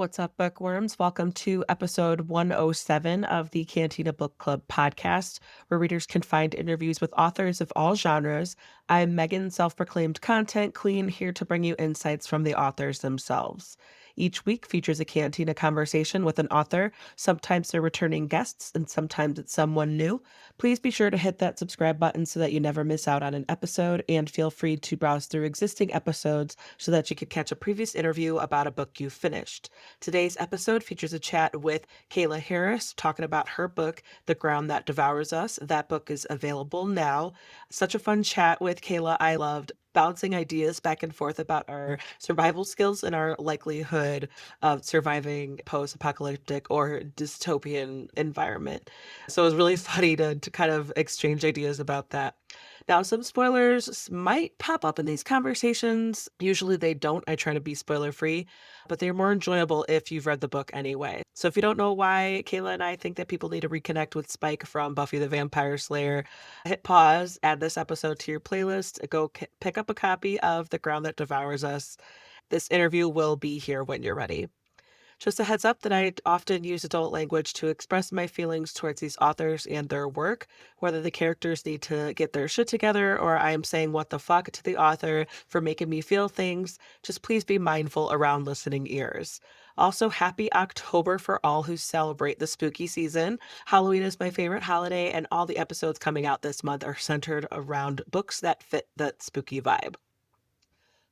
What's up, bookworms? Welcome to episode 107 of the Cantina Book Club podcast, where readers can find interviews with authors of all genres. I'm Megan, self-proclaimed content queen, here to bring you insights from the authors themselves. Each week features a Cantina conversation with an author. Sometimes they're returning guests, and sometimes it's someone new. Please be sure to hit that subscribe button so that you never miss out on an episode, and feel free to browse through existing episodes so that you can catch a previous interview about a book you finished. Today's episode features a chat with Kalla Harris talking about her book, The Ground That Devours Us. That book is available now. Such a fun chat with Kalla. I loved bouncing ideas back and forth about our survival skills and our likelihood of surviving post-apocalyptic or dystopian environment. So it was really funny to kind of exchange ideas about that. Now, some spoilers might pop up in these conversations. Usually they don't. I try to be spoiler free, but they're more enjoyable if you've read the book anyway. So if you don't know why Kalla and I think that people need to reconnect with Spike from Buffy the Vampire Slayer, hit pause, add this episode to your playlist, go pick up a copy of The Ground That Devours Us. This interview will be here when you're ready. Just a heads up that I often use adult language to express my feelings towards these authors and their work, whether the characters need to get their shit together or I am saying what the fuck to the author for making me feel things. Just please be mindful around listening ears. Also, happy October for all who celebrate the spooky season. Halloween is my favorite holiday, and all the episodes coming out this month are centered around books that fit that spooky vibe.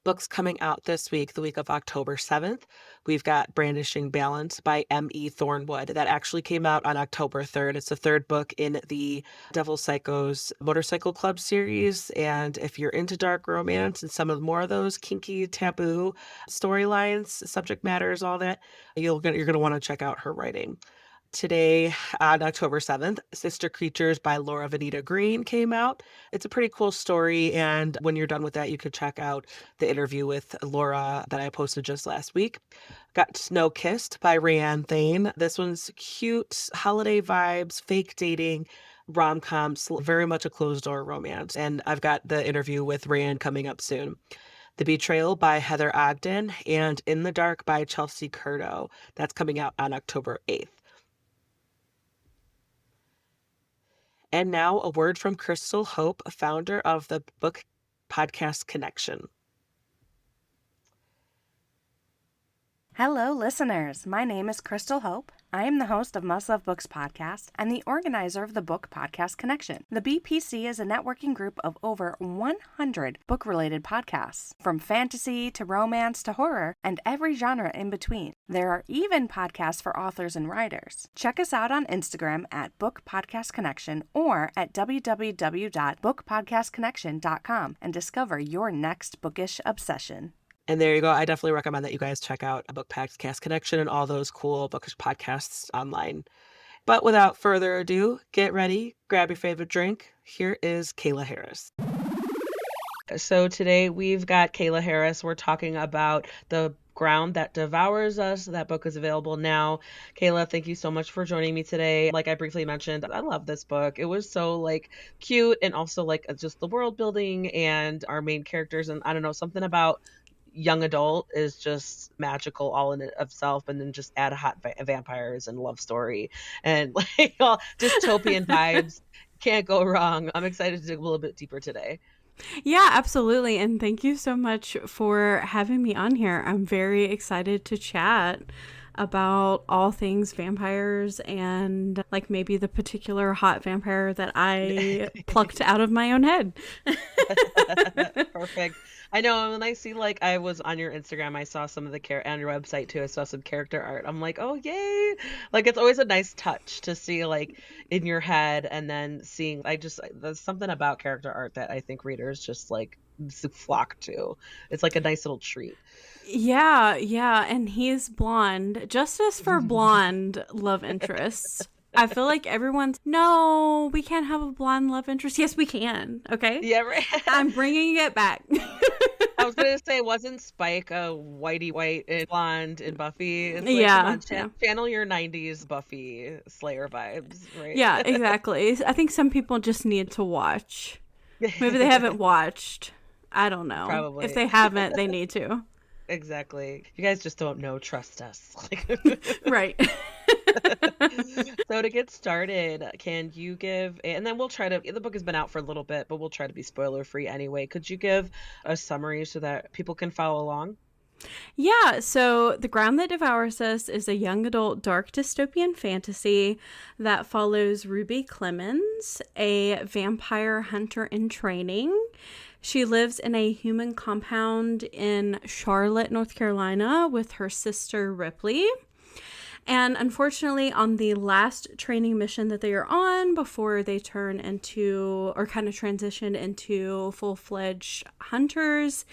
Books coming out this week, the week of October 7th. We've got Brandishing Balance by M.E. Thornwood. That actually came out on October 3rd. It's the third book in the Devil Psycho's Motorcycle Club series. And if you're into dark romance and some of more of those kinky, taboo storylines, subject matters, all that, you're going to want to check out her writing. Today, on October 7th, Sister Creatures by Laura Venita Green came out. It's a pretty cool story, and when you're done with that, you could check out the interview with Laura that I posted just last week. Got Snow Kissed by Rayanne Thane. This one's cute, holiday vibes, fake dating, rom-coms, very much a closed-door romance, and I've got the interview with Rayanne coming up soon. The Betrayal by Heather Ogden, and In the Dark by Chelsea Curto. That's coming out on October 8th. And now a word from Crystal Hope, founder of the book podcast Connection. Hello, listeners. My name is Crystal Hope. I am the host of Must Love Books podcast and the organizer of the book podcast Connection. The BPC is a networking group of over 100 book-related podcasts, from fantasy to romance to horror and every genre in between. There are even podcasts for authors and writers. Check us out on Instagram at Book Podcast Connection or at www.bookpodcastconnection.com and discover your next bookish obsession. And there you go. I definitely recommend that you guys check out a Book Podcast Connection and all those cool bookish podcasts online. But without further ado, get ready, grab your favorite drink. Here is Kalla Harris. So today we've got Kalla Harris. We're talking about The Ground That Devours Us. That book is available now. Kalla, thank you so much for joining me today. Like I briefly mentioned, I love this book. It was so cute, and also just the world building and our main characters, and I don't know, something about young adult is just magical all in itself, and then just add hot vampires and love story and all dystopian vibes. Can't go wrong. I'm excited to dig a little bit deeper today. Yeah, absolutely. And thank you so much for having me on here. I'm very excited to chat about all things vampires and maybe the particular hot vampire that I plucked out of my own head. Perfect. I know, when I see I was on your Instagram, I saw some of the on your website too. I saw some character art. I'm like, oh yay! It's always a nice touch to see in your head, and then seeing. There's something about character art that I think readers just flock to. It's a nice little treat. Yeah, and he's blonde. Justice for blonde love interests. I feel like everyone's, no, we can't have a blonde love interest. Yes, we can. Okay. Yeah, right. I'm bringing it back. I was going to say, wasn't Spike a whitey white and blonde in Buffy? It's yeah, come on, channel your 90s Buffy Slayer vibes, right? Yeah, exactly. I think some people just need to watch. Maybe they haven't watched. I don't know. Probably. If they haven't, they need to. Exactly. You guys just don't know, trust us. Right. So to get started, can you give, and then we'll try to, the book has been out for a little bit, but we'll try to be spoiler free anyway. Could you give a summary so that people can follow along? Yeah, so The Ground That Devours Us is a young adult dark dystopian fantasy that follows Ruby Clemens, a vampire hunter in training. She lives in a human compound in Charlotte, North Carolina with her sister Ripley. And unfortunately, on the last training mission that they are on before they turn into, or kind of transition into full-fledged hunters,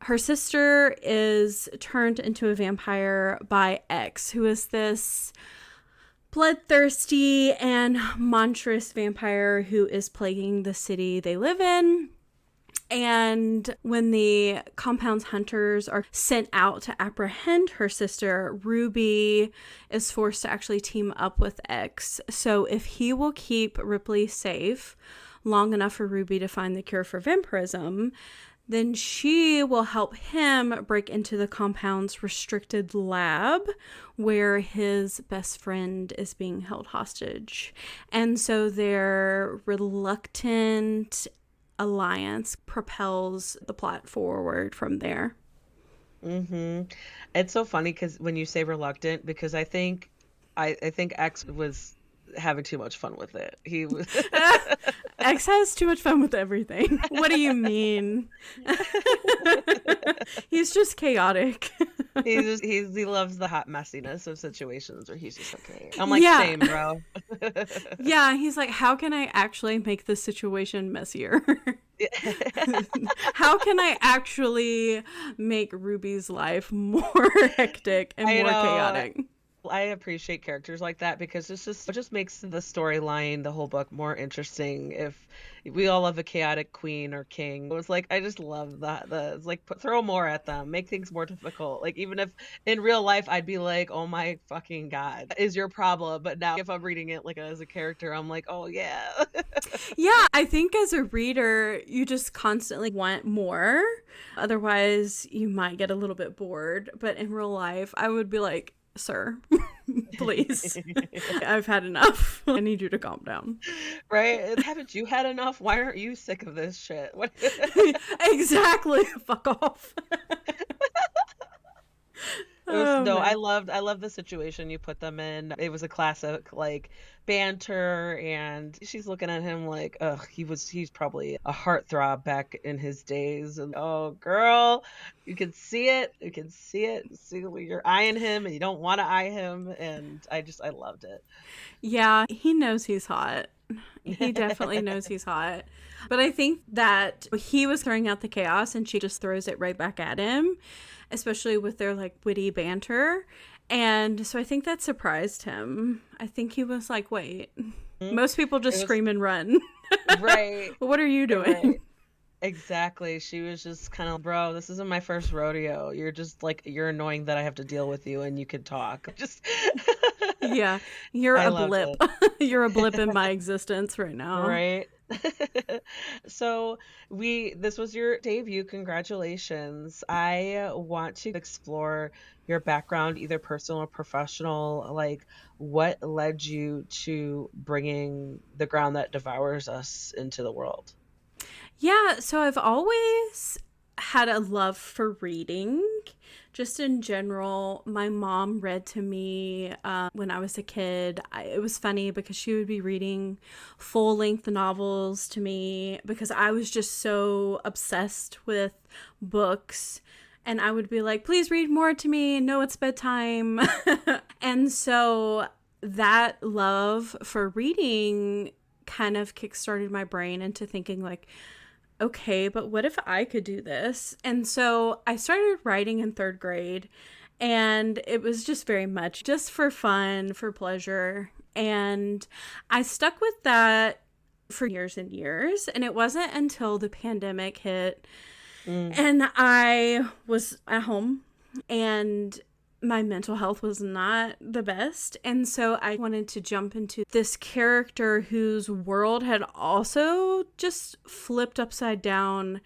her sister is turned into a vampire by X, who is this bloodthirsty and monstrous vampire who is plaguing the city they live in. And when the compound's hunters are sent out to apprehend her sister, Ruby is forced to actually team up with X. So if he will keep Ripley safe long enough for Ruby to find the cure for vampirism, then she will help him break into the compound's restricted lab where his best friend is being held hostage. And so their reluctant alliance propels the plot forward from there. Mm-hmm. It's so funny because when you say reluctant, because I think X was having too much fun with it. He was X has too much fun with everything. What do you mean? He's just chaotic. he loves the hot messiness of situations where he's just okay. I'm like, Yeah. same, bro. Yeah, he's like, how can I actually make this situation messier? How can I actually make Ruby's life more hectic and I more know. chaotic? I appreciate characters like that because it just makes the storyline, the whole book, more interesting. If we all love a chaotic queen or king, it was like I just love that. It's like throw more at them, make things more difficult. Like even if in real life I'd be like, oh my fucking god, that is your problem. But now if I'm reading it like as a character, I'm like, oh yeah. Yeah, I think as a reader, you just constantly want more. Otherwise, you might get a little bit bored. But in real life, I would be like, sir, please, I've had enough. I need you to calm down. Right? Haven't you had enough? Why aren't you sick of this shit? What? Exactly. Fuck off. Oh, No, man. I love the situation you put them in. It was a classic like banter, and she's looking at him like, ugh, he's probably a heartthrob back in his days. And oh, girl, you can see it. You can see it. See when you're eyeing him and you don't want to eye him. And I loved it. Yeah, he knows he's hot. He definitely knows he's hot. But I think that he was throwing out the chaos and she just throws it right back at him, especially with their like witty banter. And so I think that surprised him. I think he was like, wait, most people just scream and run. Right. What are you doing? Right. Exactly. She was just kind of, bro, this isn't my first rodeo. You're just like, you're annoying that I have to deal with you and you can talk. Just Yeah, you're I a loved blip. it. You're a blip in my existence right now. Right. So this was your debut. Congratulations. I want to explore your background, either personal or professional. Like, what led you to bringing The Ground That Devours Us into the world? Yeah, so I've always had a love for reading. Just in general, my mom read to me when I was a kid. It was funny because she would be reading full-length novels to me because I was just so obsessed with books. And I would be like, please read more to me. No, it's bedtime. And so that love for reading kind of kickstarted my brain into thinking like, okay, but what if I could do this? And so I started writing in third grade, and it was just very much just for fun, for pleasure. And I stuck with that for years and years. And it wasn't until the pandemic hit and I was at home and my mental health was not the best. And so I wanted to jump into this character whose world had also just flipped upside down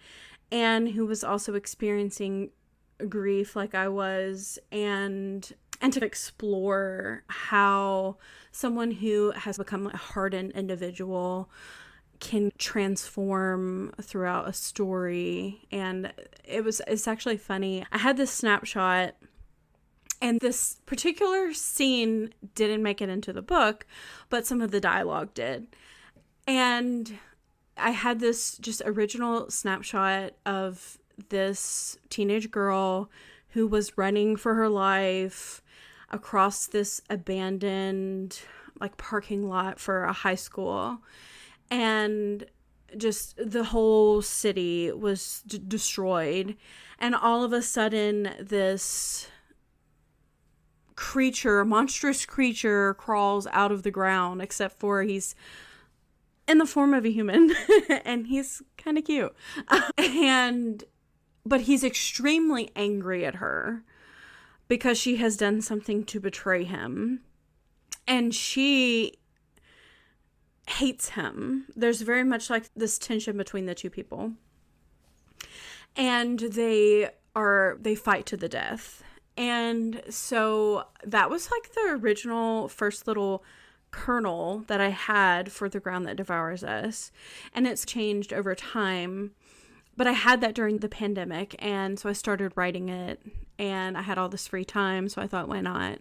and who was also experiencing grief like I was, and to explore how someone who has become a hardened individual can transform throughout a story. And it's actually funny. I had this snapshot, and this particular scene didn't make it into the book, but some of the dialogue did. And I had this just original snapshot of this teenage girl who was running for her life across this abandoned like parking lot for a high school, and just the whole city was destroyed, and all of a sudden this monstrous creature crawls out of the ground, except for he's in the form of a human and he's kind of cute. But he's extremely angry at her because she has done something to betray him. And she hates him. There's very much like this tension between the two people. And they fight to the death. And so that was like the original first little kernel that I had for The Ground That Devours Us. And it's changed over time. But I had that during the pandemic, and so I started writing it, and I had all this free time, so I thought, why not?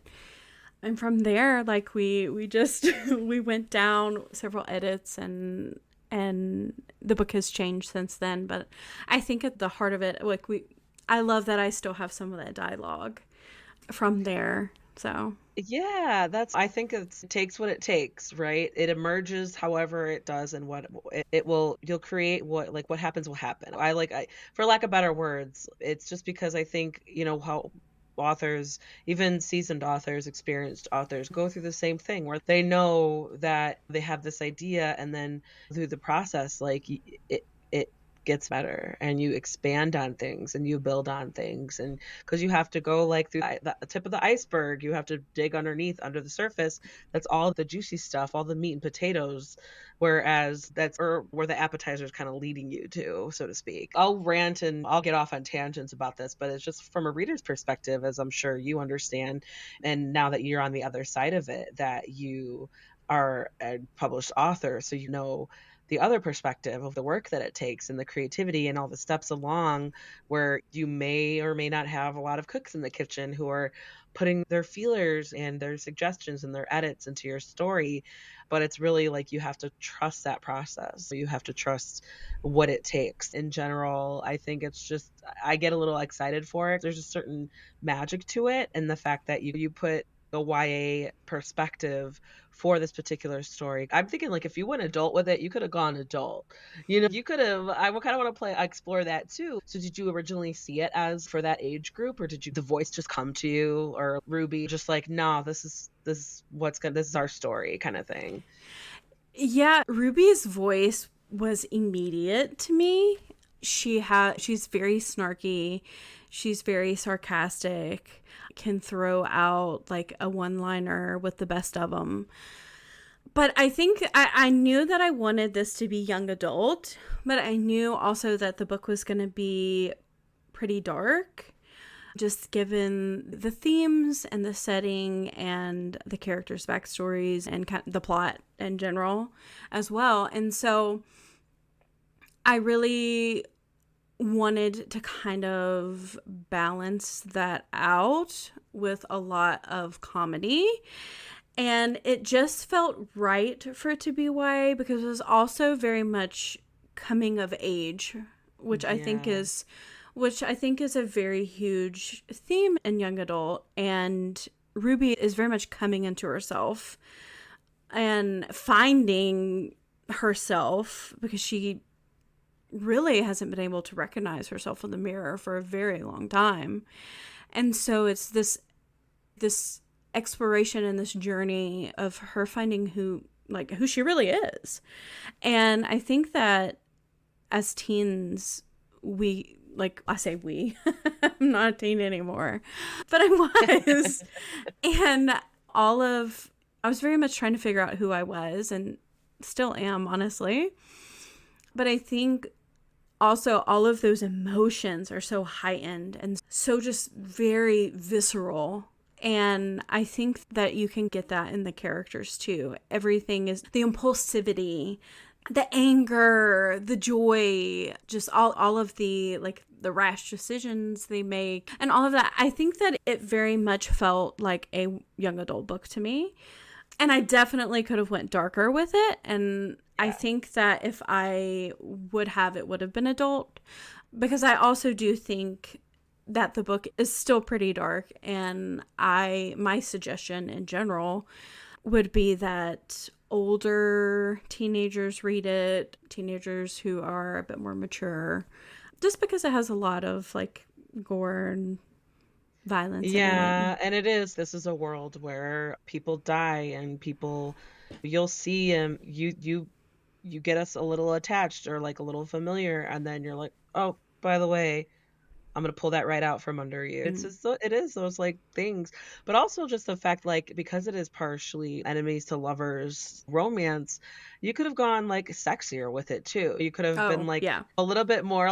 And from there, like we just we went down several edits, and the book has changed since then. But I think at the heart of it, like I love that I still have some of that dialogue from there. So Yeah, I think it takes what it takes, right? It emerges however it does, and what you'll create what happens will happen. For lack of better words, it's just because I think, how authors, even seasoned authors, experienced authors, go through the same thing where they know that they have this idea, and then through the process, like it gets better, and you expand on things, and you build on things, and because you have to go like through the tip of the iceberg, you have to dig underneath, under the surface. That's all the juicy stuff, all the meat and potatoes, whereas where the appetizer is kind of leading you to, so to speak. I'll rant and I'll get off on tangents about this, but it's just from a reader's perspective, as I'm sure you understand, and now that you're on the other side of it, that you are a published author, so the other perspective of the work that it takes, and the creativity, and all the steps along, where you may or may not have a lot of cooks in the kitchen who are putting their feelers and their suggestions and their edits into your story. But it's really like you have to trust that process. You have to trust what it takes. In general, I think it's just, I get a little excited for it. There's a certain magic to it, and the fact that you put a YA perspective for this particular story. I'm thinking, like, if you went adult with it, you could have gone adult. You could have. I kind of want to explore that too. So, did you originally see it as for that age group, or did the voice just come to you, or Ruby just like, no, this is our story, kind of thing? yeah, Ruby's voice was immediate to me. She's very snarky. She's very sarcastic, can throw out like a one-liner with the best of them. But I think I knew that I wanted this to be young adult, but I knew also that the book was going to be pretty dark, just given the themes and the setting and the characters' backstories and the plot in general as well. And so I really wanted to kind of balance that out with a lot of comedy. And it just felt right for it to be YA, because it was also very much coming of age, which I think is a very huge theme in young adult. And Ruby is very much coming into herself and finding herself, because she really hasn't been able to recognize herself in the mirror for a very long time. And so it's this exploration and this journey of her finding who she really is. And I think that as teens, I'm not a teen anymore, but I was. And I was very much trying to figure out who I was, and still am, honestly. But I think also all of those emotions are so heightened and so just very visceral. And I think that you can get that in the characters too. Everything is the impulsivity, the anger, the joy, just all of the like the rash decisions they make and all of that. I think that it very much felt like a young adult book to me. And I definitely could have went darker with it. And I think that if I would have, it would have been adult. Because I also do think that the book is still pretty dark. And my suggestion in general would be that older teenagers read it, teenagers who are a bit more mature, just because it has a lot of like gore and violence in it. And this is a world where people die and you'll see you get us a little attached or like a little familiar, and then you're like, oh, by the way, I'm gonna pull that right out from under you. It's just it is those like things, but also just the fact like because it is partially enemies to lovers romance, you could have gone like sexier with it too. You could have been like Yeah. a little bit more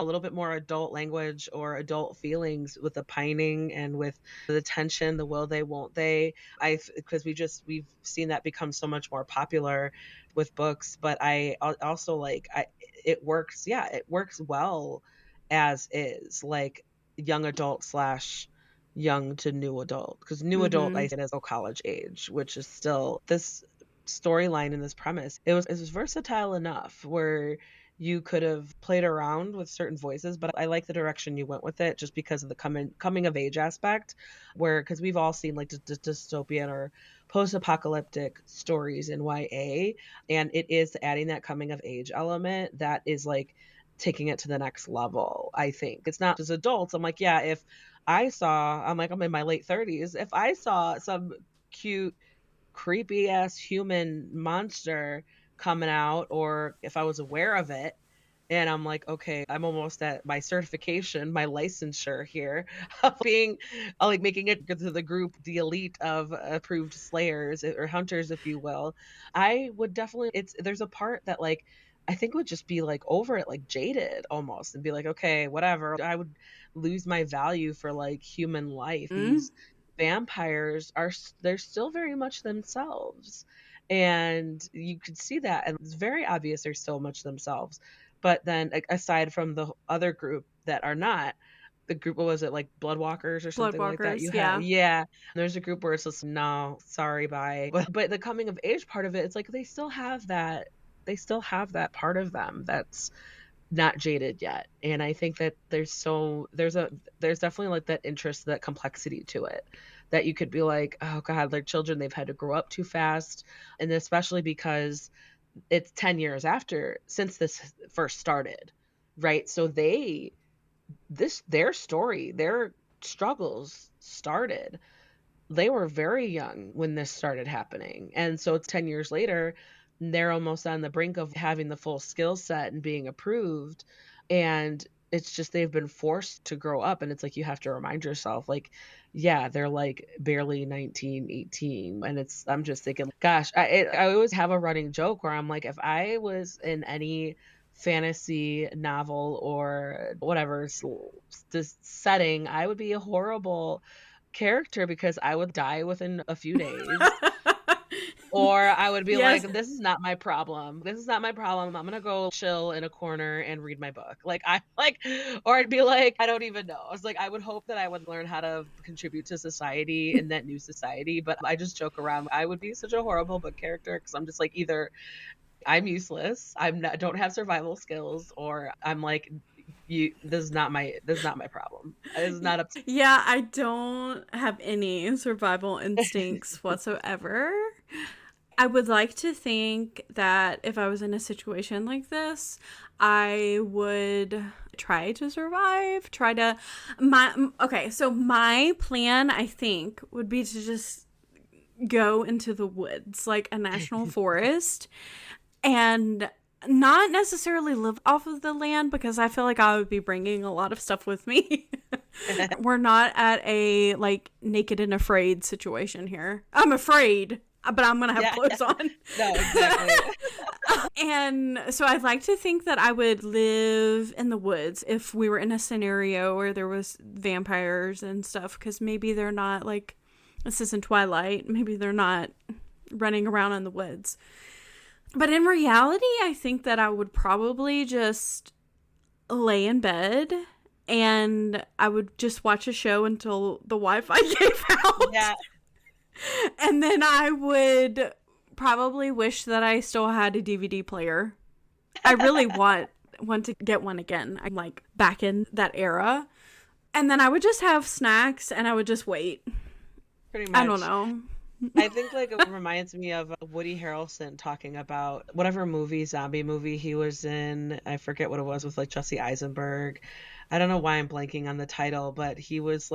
adult language or adult feelings with the pining and with the tension, the will they, won't they. Because we've seen that become so much more popular with books, but I also like it works. Yeah, it works well as is like young adult slash young to new adult, because new adult I think is college age, which is still this storyline and this premise. It was versatile enough where you could have played around with certain voices, but I like the direction you went with it just because of the coming of age aspect, where because we've all seen like dystopian or post-apocalyptic stories in YA, and it is adding that coming of age element that is like taking it to the next level. I think it's not just adults. I'm like, yeah, if I'm in my late 30s, if I saw some cute creepy ass human monster coming out, or if I was aware of it and I'm like, okay, I'm almost at my certification, my licensure here of being like making it to the group, the elite of approved slayers or hunters, if you will. I would definitely, there's a part that like I think would just be like over it, like jaded almost, and be like, okay, whatever. I would lose my value for like human life. These vampires they're still very much themselves, and you could see that, and it's very obvious they're still much themselves. But then aside from the other group that are not, the group, what was it, like bloodwalkers or something like that, Bloodwalkers, you have, yeah. yeah, there's a group where it's just no, sorry, bye. But the coming of age part of it, it's like they still have that part of them that's not jaded yet. And I think that there's definitely like that interest, that complexity to it, that you could be like, oh god, they're children, they've had to grow up too fast. And especially because it's 10 years after since this first started, right? So their story, their struggles started, they were very young when this started happening. And so it's 10 years later, they're almost on the brink of having the full skill set and being approved. And it's just they've been forced to grow up. And it's like you have to remind yourself, like, yeah, they're like barely 19, 18. And I'm just thinking, gosh, I always have a running joke where I'm like, if I was in any fantasy novel or whatever this setting, I would be a horrible character because I would die within a few days. Or I would be Yes. like, this is not my problem. This is not my problem. I'm gonna go chill in a corner and read my book. Like I like, or I'd be like, I don't even know. I was like, I would hope that I would learn how to contribute to society in that new society. But I just joke around. I would be such a horrible book character because I'm just like, either I'm useless, don't have survival skills, or I'm like, this is not my problem. This is not up to. Yeah, I don't have any survival instincts whatsoever. I would like to think that if I was in a situation like this, I would try to survive, so my plan, I think, would be to just go into the woods, like a national forest, and not necessarily live off of the land, because I feel like I would be bringing a lot of stuff with me. We're not at a like naked and afraid situation here. I'm afraid, but I'm gonna have clothes on. No, exactly. And so I'd like to think that I would live in the woods if we were in a scenario where there was vampires and stuff, because maybe they're not like, this isn't Twilight, maybe they're not running around in the woods. But in reality, I think that I would probably just lay in bed and I would just watch a show until the Wi-Fi gave out. Yeah. And then I would probably wish that I still had a DVD player. I really want to get one again. I'm like back in that era. And then I would just have snacks and I would just wait. Pretty much. I don't know. I think like it reminds me of Woody Harrelson talking about whatever zombie movie he was in. I forget what it was with like Jesse Eisenberg. I don't know why I'm blanking on the title, but he was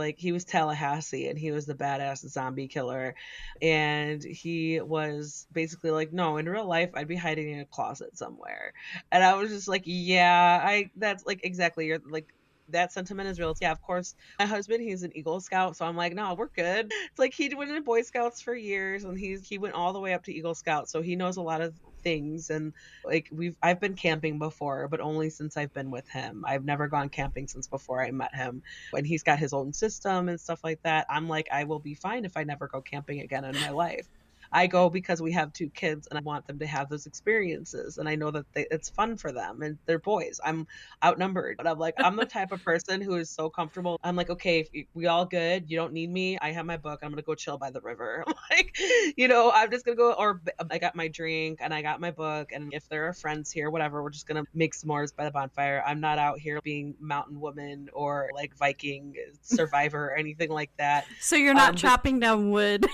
Tallahassee and he was the badass zombie killer. And he was basically like, no, in real life, I'd be hiding in a closet somewhere. And I was just like, yeah, that's like exactly, you're like, that sentiment is real. Yeah, of course. My husband, he's an Eagle Scout, so I'm like, no, we're good. It's like he went in Boy Scouts for years, and he went all the way up to Eagle Scout, so he knows a lot of things. And like I've been camping before, but only since I've been with him. I've never gone camping since before I met him. And he's got his own system and stuff like that. I'm like, I will be fine if I never go camping again in my life. I go because we have 2 kids and I want them to have those experiences. And I know that it's fun for them and they're boys. I'm outnumbered. But I'm like, I'm the type of person who is so comfortable. I'm like, okay, if we all good. You don't need me. I have my book. I'm going to go chill by the river. Like, I'm just going to go, or I got my drink and I got my book. And if there are friends here, whatever, we're just going to make s'mores by the bonfire. I'm not out here being mountain woman or like Viking survivor or anything like that. So you're not chopping down wood.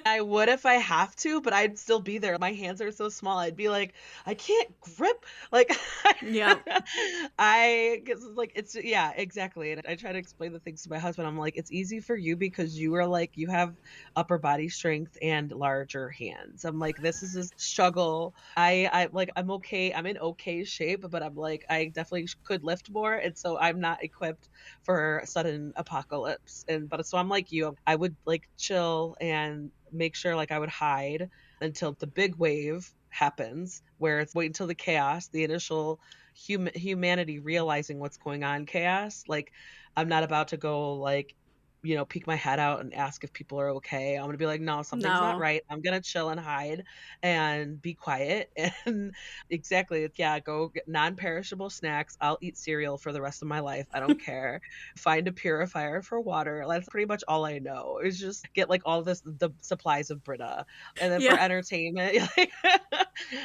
I would if I have to, but I'd still be there. My hands are so small. I'd be like, I can't grip. Like, yeah. Yeah, exactly. And I try to explain the things to my husband. I'm like, it's easy for you because you are like, you have upper body strength and larger hands. I'm like, this is a struggle. I'm okay. I'm in okay shape, but I'm like, I definitely could lift more. And so I'm not equipped for sudden apocalypse. So I'm like you, I would like chill and make sure like I would hide until the big wave happens, where it's wait until the chaos, the initial humanity realizing what's going on chaos. Like I'm not about to go like, peek my head out and ask if people are okay. I'm gonna be like, no, something's not right. I'm gonna chill and hide and be quiet. And exactly, go get non-perishable snacks. I'll eat cereal for the rest of my life. I don't care. Find a purifier for water. That's pretty much all I know, is just get like all the supplies of Brita. And then for entertainment,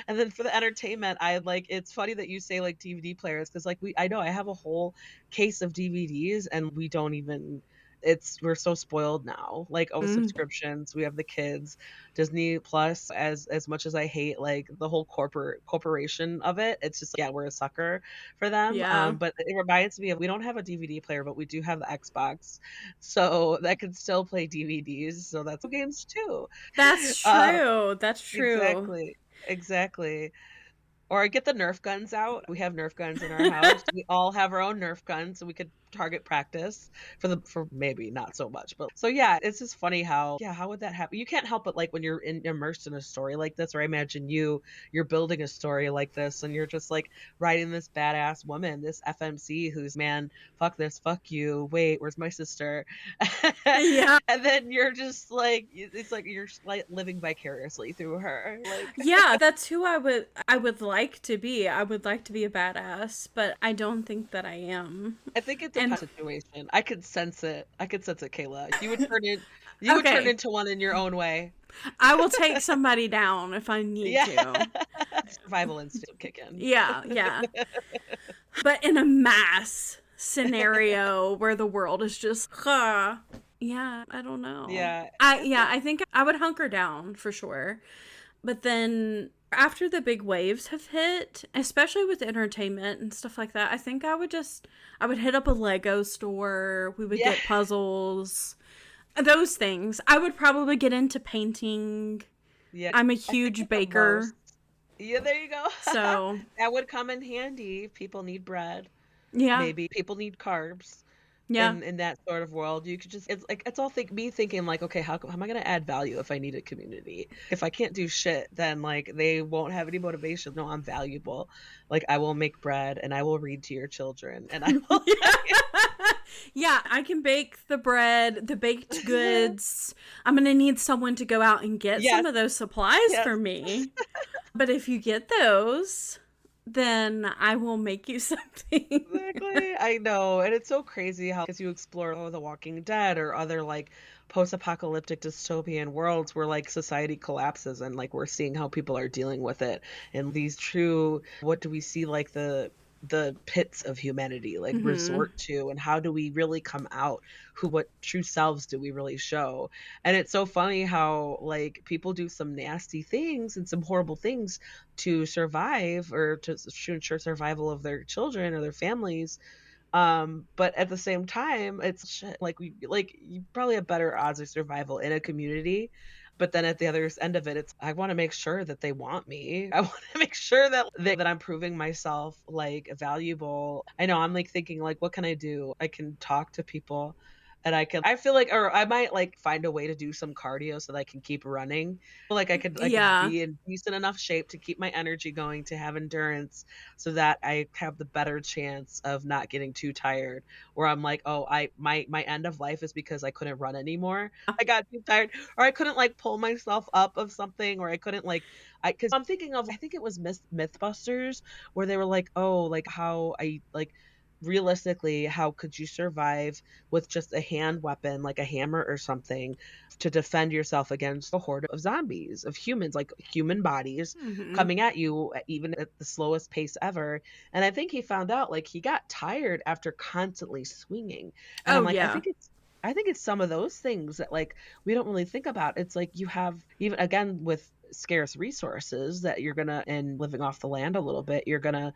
and then for the entertainment, it's funny that you say like DVD players, because like I know I have a whole case of DVDs and we don't even, we're so spoiled now, like subscriptions. We have the kids, Disney Plus, as much as I hate like the whole corporation of it, it's just we're a sucker for them. But it reminds me of, we don't have a DVD player, but we do have the Xbox, so that can still play DVDs, so that's games too. That's true. That's true. Exactly. Or I get the Nerf guns out. We have Nerf guns in our house. We all have our own Nerf guns, so we could target practice for maybe not so much. But so it's just funny how would that happen? You can't help it, like when you're immersed in a story like this, or I imagine you're building a story like this and you're just like writing this badass woman, this FMC who's, man, fuck this, fuck you, wait, where's my sister? Yeah. And then you're just like, it's like you're like living vicariously through her. Like, yeah, that's who I would like to be. I would like to be a badass, but I don't think that I am. I think it depends on the situation. I could sense it, Kayla. You would turn into one in your own way. I will take somebody down if I need to. Survival instinct kick in. Yeah. But in a mass scenario where the world is just, I don't know. Yeah. I think I would hunker down for sure. But then after the big waves have hit, especially with entertainment and stuff like that, I think I would hit up a Lego store. We would get puzzles, those things. I would probably get into painting. Yeah. I'm a huge baker. Yeah, there you go. So that would come in handy. People need bread. Yeah. Maybe people need carbs. Yeah. In that sort of world. You could just it's like it's all me thinking like, okay, how am I gonna add value if I need a community? If I can't do shit, then like they won't have any motivation. No, I'm valuable. Like I will make bread and I will read to your children and I will Yeah. Yeah, I can bake the bread, the baked goods. I'm going to need someone to go out and get some Yes, of those supplies yes. for me. But if you get those, then I will make you something. Exactly. I know. And it's so crazy how as you explore The Walking Dead or other like post-apocalyptic dystopian worlds where like society collapses and like we're seeing how people are dealing with it and these true what do we see like the pits of humanity like Hmm. resort to and how do we really come out what true selves do we really show and it's so funny how like people do some nasty things and some horrible things to survive or to ensure survival of their children or their families. But at the same time, it's shit, like you probably have better odds of survival in a community. But then at the other end of it, it's I want to make sure that they want me. I want to make sure that I'm proving myself like valuable. I know I'm like thinking like what can I do? I can talk to people and I feel like or I might like find a way to do some cardio so that I can keep running. Like I could Yeah. be in decent enough shape to keep my energy going to have endurance so that I have the better chance of not getting too tired where I'm like, "Oh, my end of life is because I couldn't run anymore. I got too tired or I couldn't like pull myself up of something or I couldn't like I cuz I'm thinking of I think it was Mythbusters where they were like, "Oh, like how I like realistically how could you survive with just a hand weapon like a hammer or something to defend yourself against a horde of zombies of humans like human bodies Hmm. coming at you even at the slowest pace ever. And I think he found out like he got tired after constantly swinging. And I'm Oh, like, yeah. I think it's some of those things that like we don't really think about. It's like you have even again with scarce resources that you're gonna and living off the land a little bit, you're gonna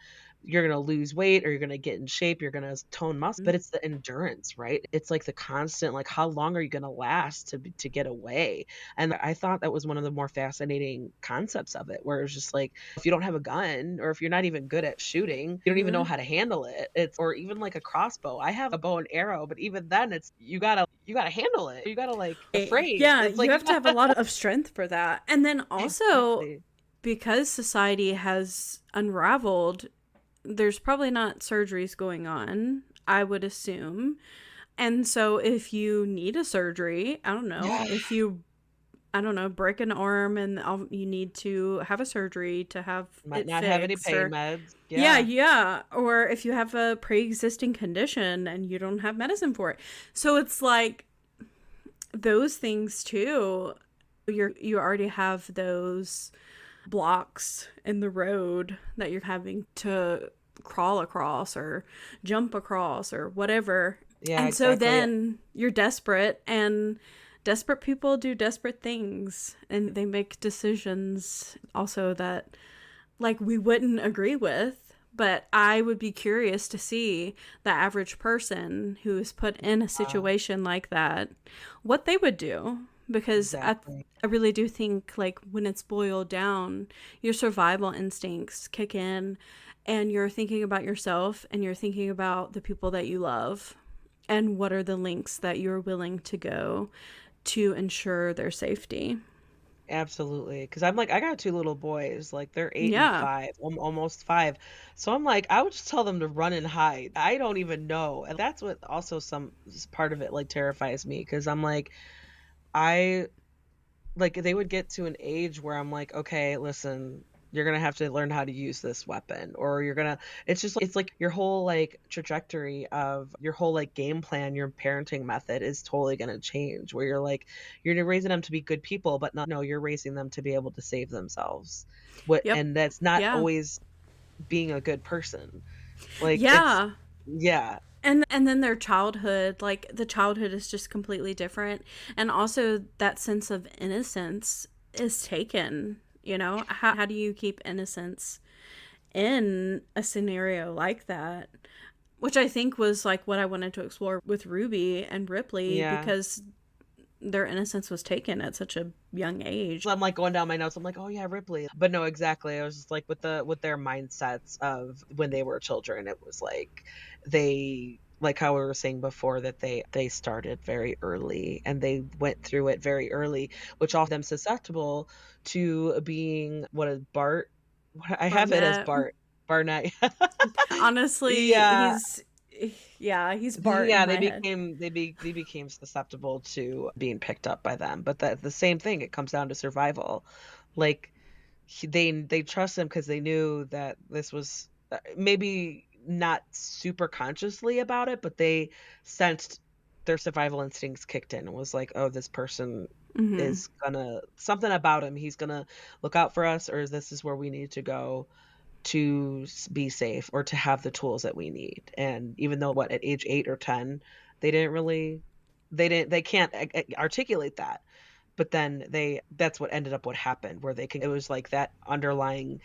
lose weight or you're gonna get in shape, you're gonna tone muscle, but it's the endurance, right? It's like the constant, like how long are you gonna last to get away? And I thought that was one of the more fascinating concepts of it, where it's just like if you don't have a gun or if you're not even good at shooting, you don't even know Hmm. how to handle it. It's or even like a crossbow. I have a bow and arrow, but even then it's you gotta handle it. You gotta like the phrase. Yeah, It's you like you have to have a gotta lot of strength for that. And then also, exactly. because society has unraveled, there's probably not surgeries going on, I would assume. And so if you need a surgery, I don't know, Yeah. if you, I don't know, break an arm and you need to have a surgery to have Might it not have any fixed, pain or meds. yeah, Yeah. yeah, or if you have a pre-existing condition and you don't have medicine for it. So it's like those things too. You already have those blocks in the road that you're having to crawl across or jump across or whatever. Yeah, And so exactly. then you're desperate, and desperate people do desperate things, and they make decisions also that like we wouldn't agree with. But I would be curious to see the average person who is put in a situation like that, what they would do. Because Exactly. I really do think, like, when it's boiled down, your survival instincts kick in, and you're thinking about yourself and you're thinking about the people that you love and what are the links that you're willing to go to ensure their safety. Absolutely, because I'm like, I got 2 little boys, like, they're 8 and Yeah. 5, almost 5. So I'm like, I would just tell them to run and hide. I don't even know, and that's what also some part of it, like, terrifies me. Because 'cause I'm like, I like, they would get to an age where I'm like, "Okay, listen, you're gonna have to learn how to use this weapon," or you're gonna it's like your whole, like, trajectory of your whole, like, game plan, your parenting method is totally gonna change, where you're like, you're raising them to be good people, but no, you're raising them to be able to save themselves. What Yep. and that's not Yeah. always being a good person. Like, it's Yeah. yeah, And then their childhood, like the childhood is just completely different. And also that sense of innocence is taken, you know? How do you keep innocence in a scenario like that? Which I think was like what I wanted to explore with Ruby and Ripley, yeah. because their innocence was taken at such a young age. So I'm like going down my notes. I'm like, oh yeah, Ripley. But no, exactly. I was just like with their mindsets of when they were children, it was like they like how we were saying before, that they started very early and they went through it very early, which all them susceptible to being what is Bart? What I have it as Barnett. Barnett. Honestly, Yeah. he's Bart in Yeah, my head. they became susceptible to being picked up by them, but the same thing, it comes down to survival. Like, they trust him because they knew that this was, maybe not super consciously about it, but they sensed their survival instincts kicked in and was like, "Oh, this person Hmm. is gonna, something about him, he's gonna look out for us, or this is where we need to go to be safe or to have the tools that we need." And even though, what, at age 8 or 10, they didn't really, they can't articulate that, but then that's what ended up what happened, where they can, it was like that underlying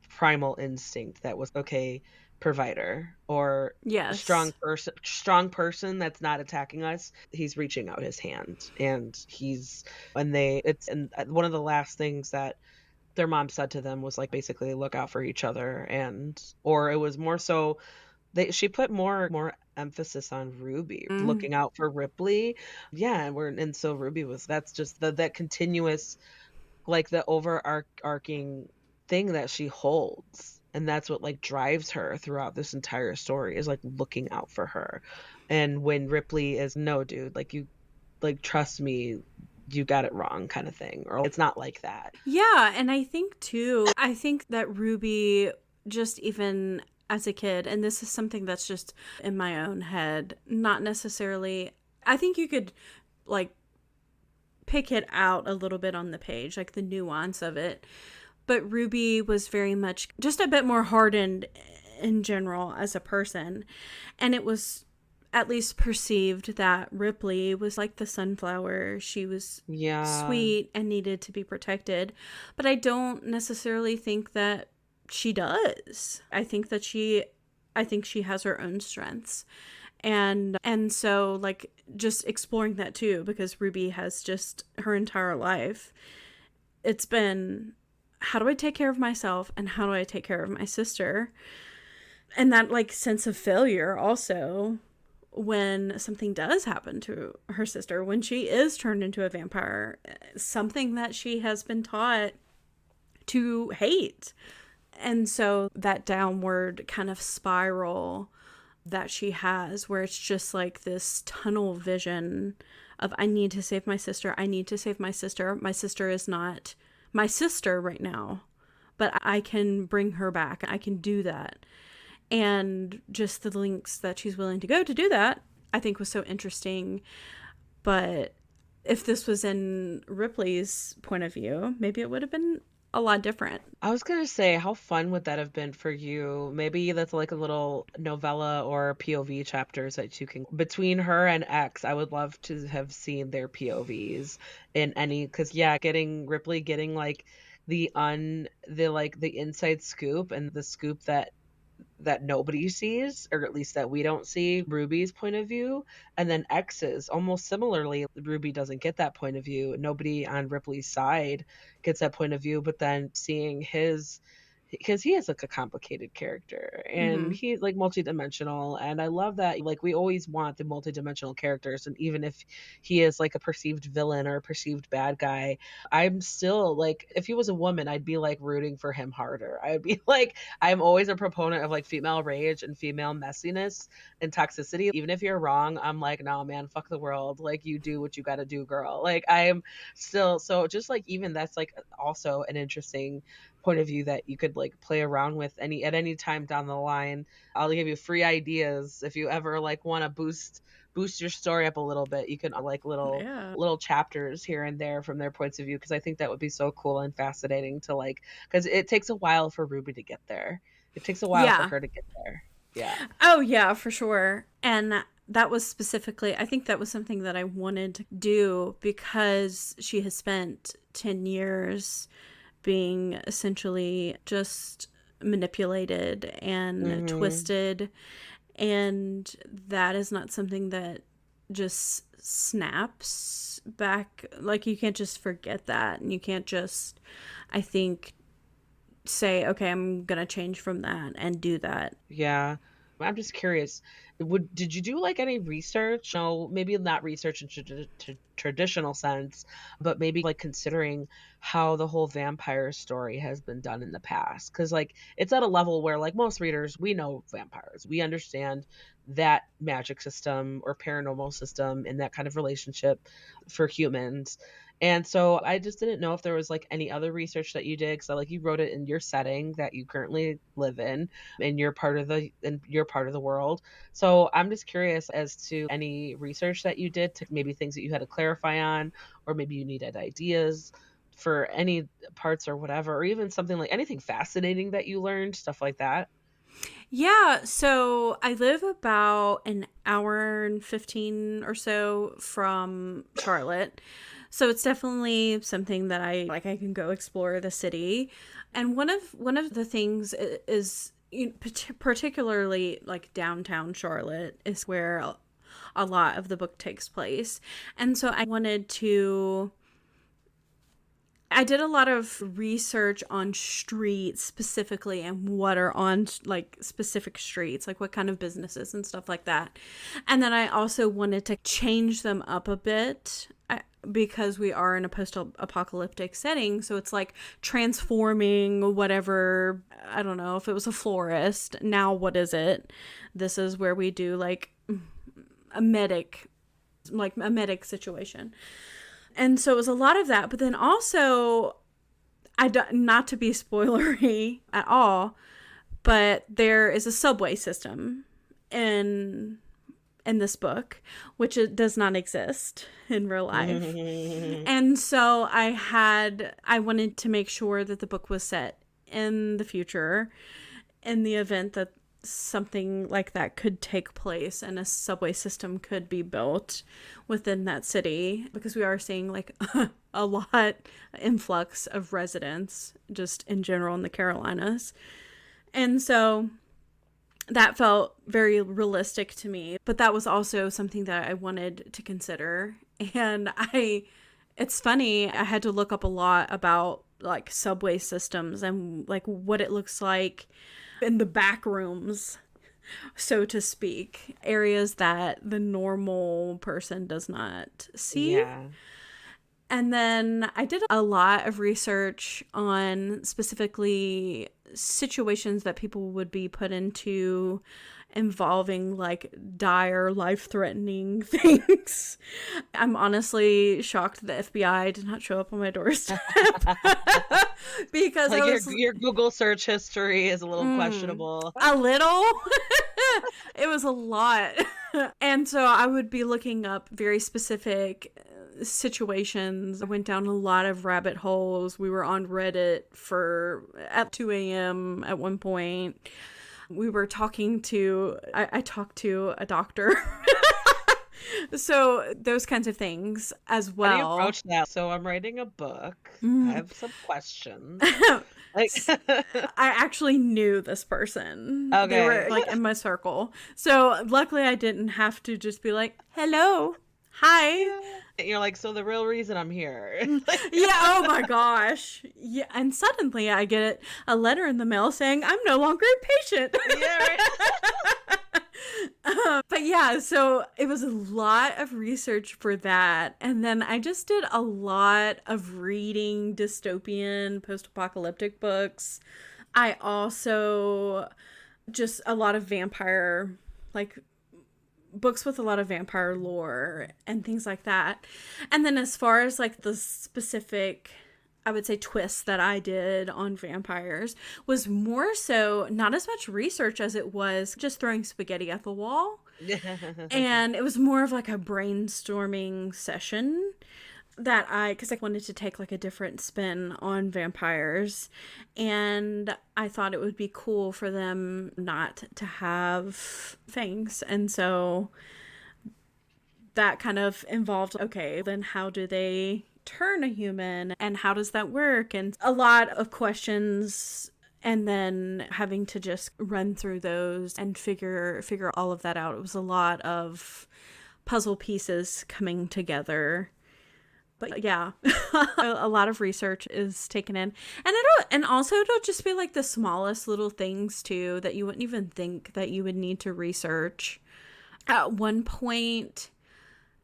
primal instinct that was, okay, provider, or Yes. strong person that's not attacking us, he's reaching out his hand, and he's, and they it's and one of the last things that their mom said to them was, like, basically look out for each other. And, or it was more so, she put more emphasis on Ruby Mm. looking out for Ripley. Yeah, and so Ruby was, that's just that continuous, like, the arcing thing that she holds, and that's what, like, drives her throughout this entire story, is, like, looking out for her. And when Ripley is, "No, dude, like, you, like, trust me, you got it wrong," kind of thing, or it's not like that. Yeah, and I think too, I think that Ruby, just even as a kid, and this is something that's just in my own head, not necessarily, I think you could like pick it out a little bit on the page, like the nuance of it. But Ruby was very much just a bit more hardened in general as a person. And it was at least perceived that Ripley was like the sunflower. She was Yeah. sweet and needed to be protected. But I don't necessarily think that she does. I think she has her own strengths. And so like just exploring that too, because Ruby has just her entire life, it's been, how do I take care of myself and how do I take care of my sister? And that like sense of failure also when something does happen to her sister, when she is turned into a vampire, something that she has been taught to hate. And so that downward kind of spiral that she has, where it's just like this tunnel vision of, I need to save my sister. I need to save my sister. My sister is not my sister right now, but I can bring her back. I can do that. And just the links that she's willing to go to do that, I think was so interesting. But if this was in Ripley's point of view, maybe it would have been a lot different. I was gonna say, how fun would that have been for you? Maybe that's like a little novella or POV chapters that you can, between her and X. I would love to have seen their POVs in any, because yeah, getting Ripley, getting like the inside scoop, and the scoop that nobody sees, or at least that we don't see, Ruby's point of view. And then X's, almost similarly, Ruby doesn't get that point of view. Nobody on Ripley's side gets that point of view, but then seeing his, because he is like a complicated character and Mm-hmm. he's like multidimensional. And I love that, like, we always want the multidimensional characters. And even if he is like a perceived villain or a perceived bad guy, I'm still like, if he was a woman, I'd be like rooting for him harder. I'd be like, I'm always a proponent of like female rage and female messiness and toxicity. Even if you're wrong, I'm like, no, man, fuck the world. Like, you do what you got to do, girl. Like, I am still, so just like, even that's like also an interesting point of view that you could like play around with at any time down the line. I'll give you free ideas if you ever like want to boost your story up a little bit. You can like Yeah. little chapters here and there from their points of view, because I think that would be so cool and fascinating to like, because it takes a while for Ruby to get there. It takes a while for Yeah. her to get there. Yeah. Oh, yeah, for sure. And that was specifically, I think that was something that I wanted to do because she has spent 10 years being essentially just manipulated and Mhm. twisted. And that is not something that just snaps back. Like, you can't just forget that. And you can't just, I think, say, okay, I'm going to change from that and do that. Yeah. I'm just curious, did you do like any research? No, maybe not research in traditional sense, but maybe like considering how the whole vampire story has been done in the past. Because like it's at a level where like most readers, we know vampires, we understand that magic system or paranormal system and that kind of relationship for humans. And so I just didn't know if there was like any other research that you did, because like you wrote it in your setting that you currently live in, and you're part of the world. So I'm just curious as to any research that you did, to maybe things that you had to clarify on, or maybe you needed ideas for any parts or whatever, or even something like anything fascinating that you learned, stuff like that. Yeah, so I live about an hour and 15 or so from Charlotte. So it's definitely something that I can go explore the city. And one of the things is particularly like downtown Charlotte is where a lot of the book takes place. And so I did a lot of research on streets specifically and what are on like specific streets, like what kind of businesses and stuff like that. And then I also wanted to change them up a bit because we are in a post-apocalyptic setting. So it's like transforming whatever, I don't know, if it was a florist, now what is it? This is where we do like a medic situation. And so it was a lot of that. But then also, not to be spoilery at all, but there is a subway system in this book, which it does not exist in real life. And so I wanted to make sure that the book was set in the future in the event that something like that could take place and a subway system could be built within that city, because we are seeing like a lot influx of residents just in general in the Carolinas. And so that felt very realistic to me, but that was also something that I wanted to consider. And it's funny, I had to look up a lot about like subway systems and like what it looks like in the back rooms, so to speak, areas that the normal person does not see. Yeah. And then I did a lot of research on specifically situations that people would be put into involving like dire, life-threatening things. I'm honestly shocked the FBI did not show up on my doorstep. Because like your Google search history is a little questionable. A little. It was a lot. And so I would be looking up very specific situations. I went down a lot of rabbit holes. We were on Reddit at 2 a.m. at one point. We were talking to, I talked to a doctor. So those kinds of things as well. How do you approach that? So I'm writing a book. I have some questions. Like, I actually knew this person. Okay. They were like in my circle. So luckily I didn't have to just be like, hello, hi. You're like, so the real reason I'm here. Yeah, oh my gosh. Yeah, and suddenly I get a letter in the mail saying I'm no longer a patient. Yeah, right. But yeah, so it was a lot of research for that. And then I just did a lot of reading dystopian, post-apocalyptic books. I also just a lot of vampire, like books with a lot of vampire lore and things like that. And then as far as like the specific, I would say, twists that I did on vampires was more so not as much research as it was just throwing spaghetti at the wall. And it was more of like a brainstorming session because I wanted to take like a different spin on vampires, and I thought it would be cool for them not to have fangs. And so that kind of involved, okay, then how do they turn a human and how does that work? And a lot of questions, and then having to just run through those and figure all of that out. It was a lot of puzzle pieces coming together But yeah, a lot of research is taken in, and also it'll just be like the smallest little things too that you wouldn't even think that you would need to research. At one point,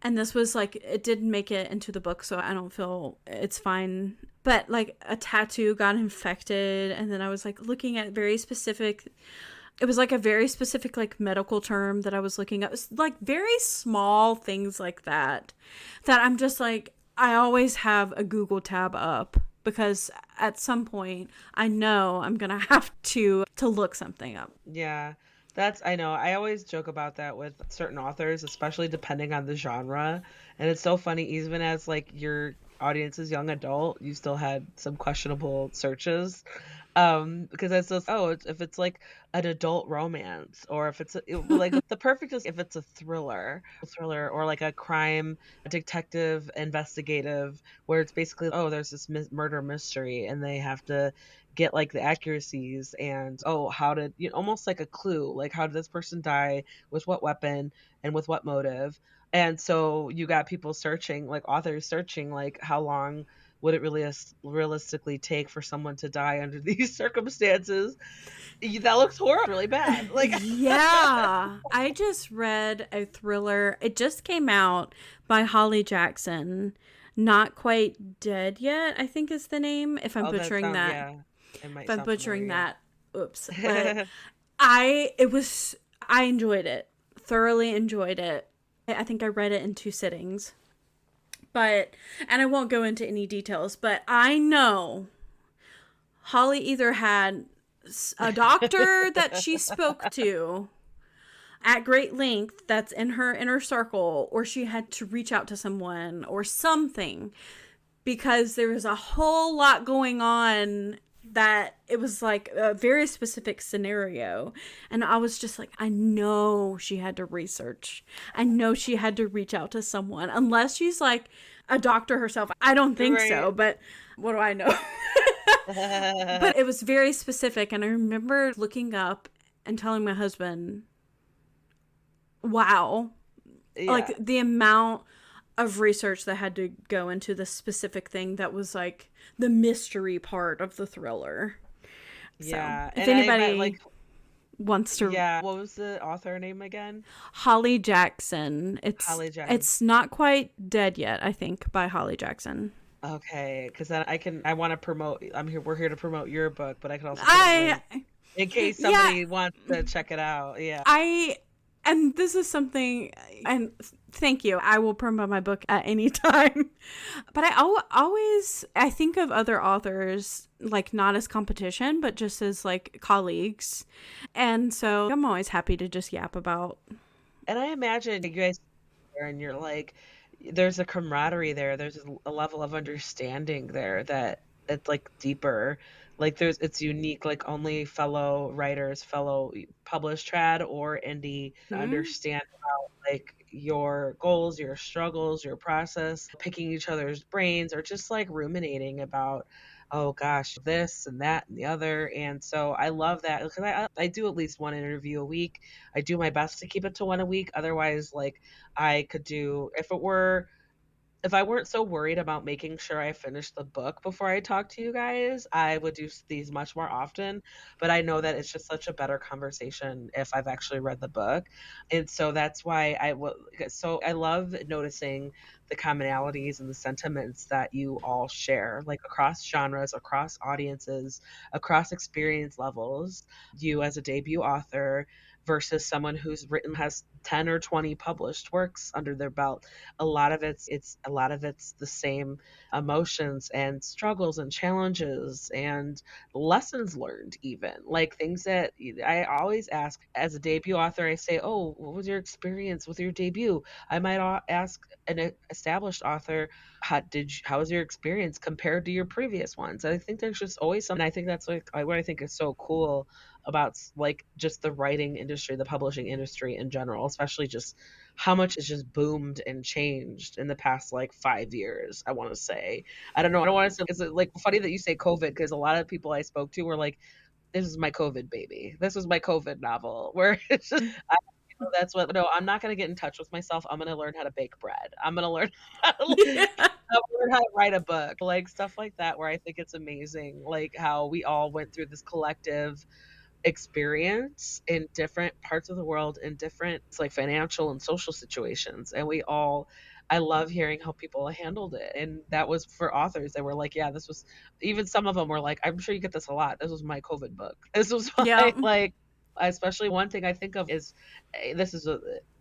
and this was like, it didn't make it into the book, so I don't feel it's fine. But like a tattoo got infected, and then I was like looking at very specific. It was like a very specific like medical term that I was looking at. It was like very small things like that. That I'm just like, I always have a Google tab up because at some point I know I'm gonna have to look something up. Yeah. I know. I always joke about that with certain authors, especially depending on the genre. And it's so funny, even as like your audience is young adult, you still had some questionable searches. Because it's just, if it's like an adult romance, or if it's like the perfect is if it's a thriller, or like a crime detective investigative, where it's basically, there's this murder mystery and they have to get like the accuracies, and how did, almost like a clue, like how did this person die, with what weapon and with what motive. And so you got people searching, like authors searching, like how long would it really realistically take for someone to die under these circumstances. That looks horrible, really bad. Like, Yeah, I just read a thriller. It just came out by Holly Jackson. Not Quite Dead Yet, I think is the name. If I'm butchering that. Yeah, it might If I'm sound butchering familiar, that, oops. But I enjoyed it. Thoroughly enjoyed it. I think I read it in 2 sittings. But, and I won't go into any details, but I know Holly either had a doctor that she spoke to at great length that's in her inner circle, or she had to reach out to someone or something, because there was a whole lot going on, that it was like a very specific scenario. And I was just like, I know she had to research. I know she had to reach out to someone, unless she's like a doctor herself. I don't think so, but what do I know? But it was very specific. And I remember looking up and telling my husband, wow, Yeah. like the amount of research that had to go into the specific thing that was like the mystery part of the thriller. Yeah. So, if And anybody wants to, yeah, what was the author name again? Holly Jackson. Holly Jackson. It's Not Quite Dead Yet, I think, by Holly Jackson. Okay, because then I want to promote. We're here to promote your book, but I can also in case somebody wants to check it out. Yeah. And this is something, and thank you, I will promote my book at any time. But I think of other authors like not as competition, but just as like colleagues. And so I'm always happy to just yap about. And I imagine you guys there, and you're like, there's a camaraderie there. There's a level of understanding there that it's like deeper. Like it's unique. Like only fellow writers, fellow published trad or indie understand about like your goals, your struggles, your process, picking each other's brains, or just like ruminating about, oh gosh, this and that and the other. And so I love that, because I do at least one interview a week. I do my best to keep it to one a week. Otherwise, like I could do, if I weren't so worried about making sure I finished the book before I talk to you guys, I would do these much more often. But I know that it's just such a better conversation if I've actually read the book. And so that's why so I love noticing the commonalities and the sentiments that you all share, like across genres, across audiences, across experience levels. You as a debut author versus someone who's has 10 or 20 published works under their belt. A lot of it's the same emotions and struggles and challenges and lessons learned, even like things that I always ask as a debut author. I say, oh, what was your experience with your debut? I might ask an established author, how was your experience compared to your previous ones? I think there's just always something. I think that's like what I think is so cool about like just the writing industry, the publishing industry in general, especially just how much it's just boomed and changed in the past like 5 years. I want to say, I don't know, I don't want to say, it's like funny that you say COVID, because a lot of people I spoke to were like, this is my COVID baby, this was my COVID novel, where it's just That's what no, I'm not gonna get in touch with myself. I'm gonna learn how to bake bread. I'm gonna learn how to Yeah. learn how to write a book, like, stuff like that where I think it's amazing, like, how we all went through this collective experience in different parts of the world, in different, like, financial and social situations, and we all I love hearing how people handled it, and that was for authors, they were like, "Yeah, this was" even some of them were like, "I'm sure you get this a lot. This was my COVID book. This was Yeah. my" like, especially one thing I think of is, this is a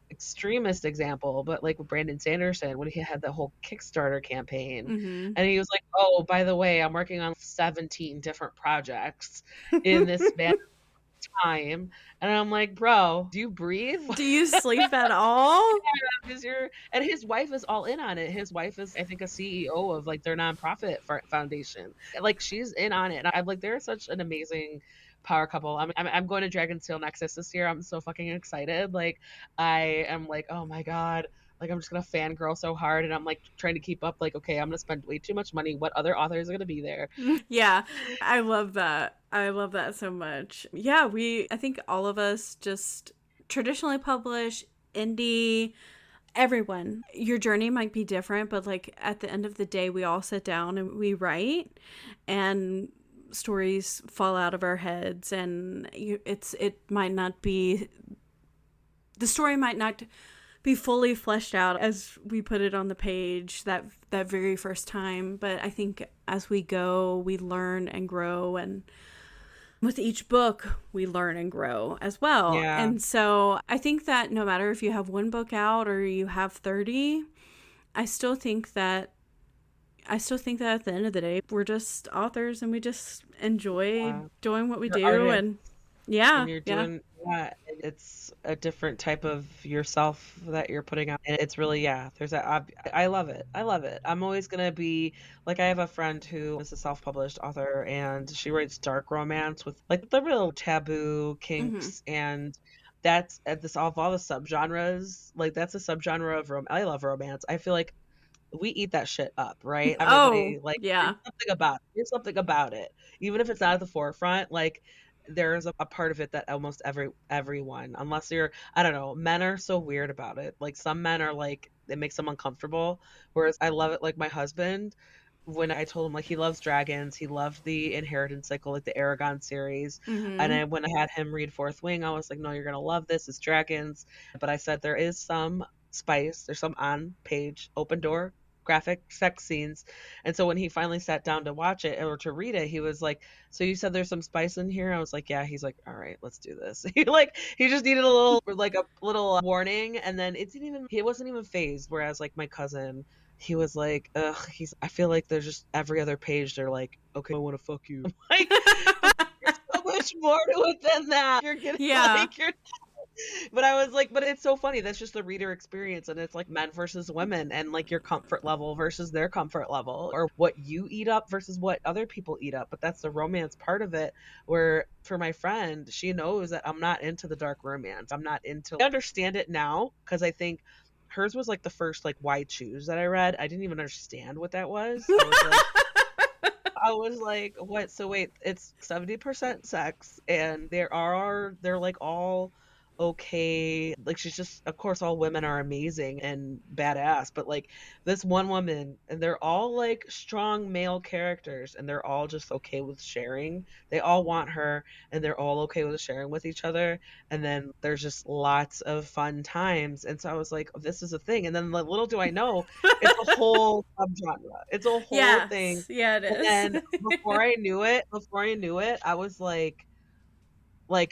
extremist example, but, like, with Brandon Sanderson, when he had the whole Kickstarter campaign, Mhm. and he was like, "Oh, by the way, I'm working on 17 different projects in this span time," and I'm like, "Bro, do you breathe?" Do you sleep at all? Because you're and his wife is all in on it. His wife is, I think, a CEO of, like, their nonprofit foundation. Like, she's in on it, and I'm like, they're such an amazing power couple. I'm going to Dragonsteel Nexus this year. I'm so fucking excited. Like, I am like, "Oh my god." Like, I'm just gonna fangirl so hard, and I'm, like, trying to keep up, like, "Okay, I'm gonna spend way too much money. What other authors are gonna be there?" Yeah, I love that. I love that so much. Yeah, I think all of us just traditionally publish, indie, everyone. Your journey might be different, but like at the end of the day, we all sit down and we write, and stories fall out of our heads, and it might not be the story might not be fully fleshed out as we put it on the page that very first time, but I think as we go we learn and grow, and with each book we learn and grow as well. Yeah. And so I think that no matter if you have one book out or you have 30, I still think that at the end of the day we're just authors and we just enjoy Yeah. doing what we You're do. artists. And yeah, And you're yeah. doing yeah, and it's a different type of yourself that you're putting out, and it's really yeah, there's that I love it, I love it. I'm always gonna be like, I have a friend who is a self-published author, and she writes dark romance with, like, the real taboo Hmm. kinks, and that's at this of all the subgenres, like, that's a subgenre of I love romance. I feel like we eat that shit up, right? Oh Everybody, like, yeah. there's something about it. Even if it's not at the forefront, like, there's a part of it that almost everyone, unless you're I don't know, men are so weird about it. Like, some men are like, it makes them uncomfortable, whereas I love it, like, my husband, when I told him, like, he loves dragons, he loved the Inheritance cycle, like, the Aragon series, and Hmm. I when I had him read Fourth Wing, I was like, "No, you're gonna love this, it's dragons," but I said there is some spice, there's some on-page, open door graphic sex scenes, and so when he finally sat down to watch it or to read it, he was like, "So you said there's some spice in here?" I was like, "Yeah." He's like, "Alright, let's do this." He just needed a little like, a little, warning, and then he wasn't even phased, whereas, like, my cousin, he was like, "Ugh," I feel like there's just every other page, they're like, "Okay, I wanna fuck you." I'm like, "But there's so much more to it than that. You're getting Yeah. you're" but I was like, but it's so funny. That's just the reader experience, and it's like men versus women, and like your comfort level versus their comfort level, or what you eat up versus what other people eat up. But that's the romance part of it, where for my friend, she knows that I'm not into the dark romance. I'm not into I understand it now, because I think hers was like the first, like, Why Choose that I read. I didn't even understand what that was. I was like, "What? So wait, it's 70% sex, and they're, like, all okay." Like, she's just of course, all women are amazing and badass, but, like, this one woman and they're all, like, strong male characters, and they're all just okay with sharing. They all want her, and they're all okay with sharing with each other, and then there's just lots of fun times, and so I was like, "This is a thing," and then, like, little do I know, it's a whole subgenre. It's a whole thing, Yes. Yeah, it and is. then before I knew it, I was like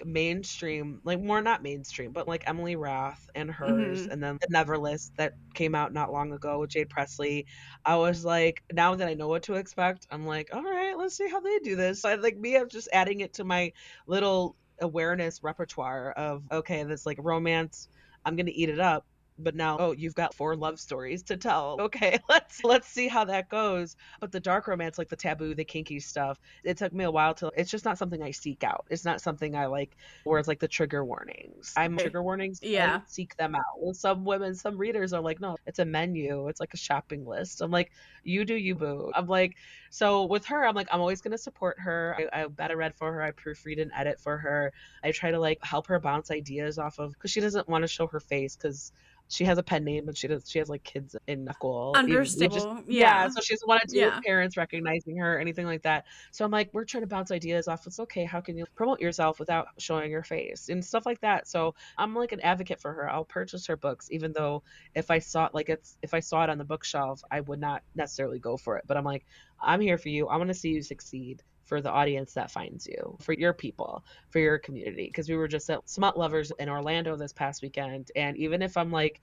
mainstream, like more not mainstream, but like Emily Rath and hers, Hmm. and then the Neverlist that came out not long ago with Jade Presley. I was like, now that I know what to expect, I'm like, all right, let's see how they do this. So I like me, I'm just adding it to my little awareness repertoire of okay, this like romance, I'm gonna eat it up. but now, oh, you've got 4 love stories to tell. Okay, let's see how that goes. But the dark romance, like the taboo, the kinky stuff, it took me a while to, it's just not something I seek out. It's not something I like, where it's like the trigger warnings. I'm trigger warnings, I Yeah. don't seek them out. Well, some women, some readers are like, no, it's a menu. It's like a shopping list. I'm like, you do you, boo. I'm like, so with her, I'm like, I'm always going to support her. I beta read for her. I proofread and edit for her. I try to like help her bounce ideas off of, because she doesn't want to show her face because she has a pen name and she has like kids in school. We just, Understandable. yeah, Yeah. so she doesn't want to deal Yeah. with parents recognizing her or anything like that. So I'm like, we're trying to bounce ideas off. It's okay. How can you promote yourself without showing your face and stuff like that? So I'm like an advocate for her. I'll purchase her books, even though if I saw it, like if I saw it on the bookshelf, I would not necessarily go for it. But I'm like, I'm here for you. I want to see you succeed, for the audience that finds you, for your people, for your community. Because we were just at Smut Lovers in Orlando this past weekend. And even if I'm like,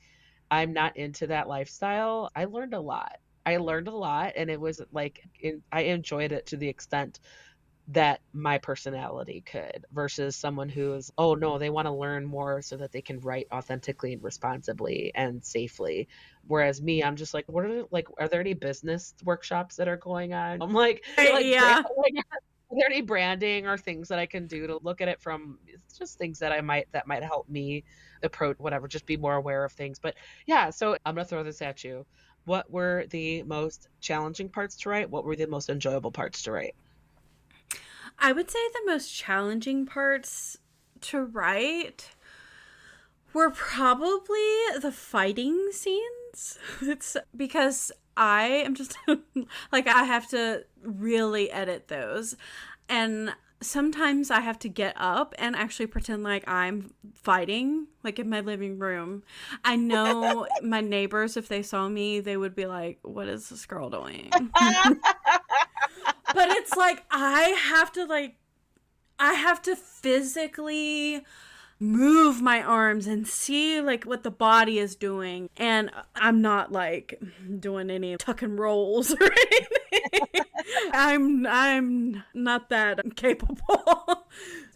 I'm not into that lifestyle, I learned a lot. I learned a lot, and it was like, I enjoyed it to the extent that my personality could, versus someone who is, oh no, they want to learn more so that they can write authentically and responsibly and safely. Whereas me, I'm just like, what are, like, are there any business workshops that are going on? I'm like Yeah. like, are there any branding or things that I can do to look at it from, it's just things that that might help me approach whatever, just be more aware of things. But yeah, so I'm gonna throw this at you. What were the most challenging parts to write? What were the most enjoyable parts to write? I would say the most challenging parts to write were probably the fighting scenes. It's because I am just like, I have to really edit those. And sometimes I have to get up and actually pretend like I'm fighting, like in my living room. I know my neighbors, if they saw me, they would be like, what is this girl doing? But it's like, I have to physically move my arms and see like what the body is doing, and I'm not like doing any tuck and rolls or anything. I'm not that capable.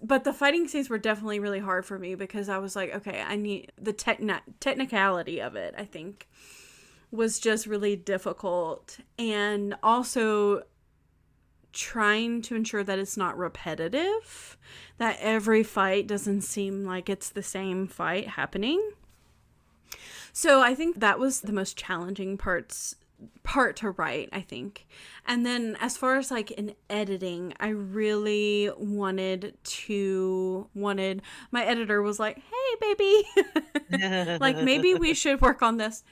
But the fighting scenes were definitely really hard for me because I was like, okay, I need the technicality of it, I think, was just really difficult. And also trying to ensure that it's not repetitive, that every fight doesn't seem like it's the same fight happening. So I think that was the most challenging part to write, I think. And then as far as like in editing, I really wanted my editor was like, hey baby, like maybe we should work on this.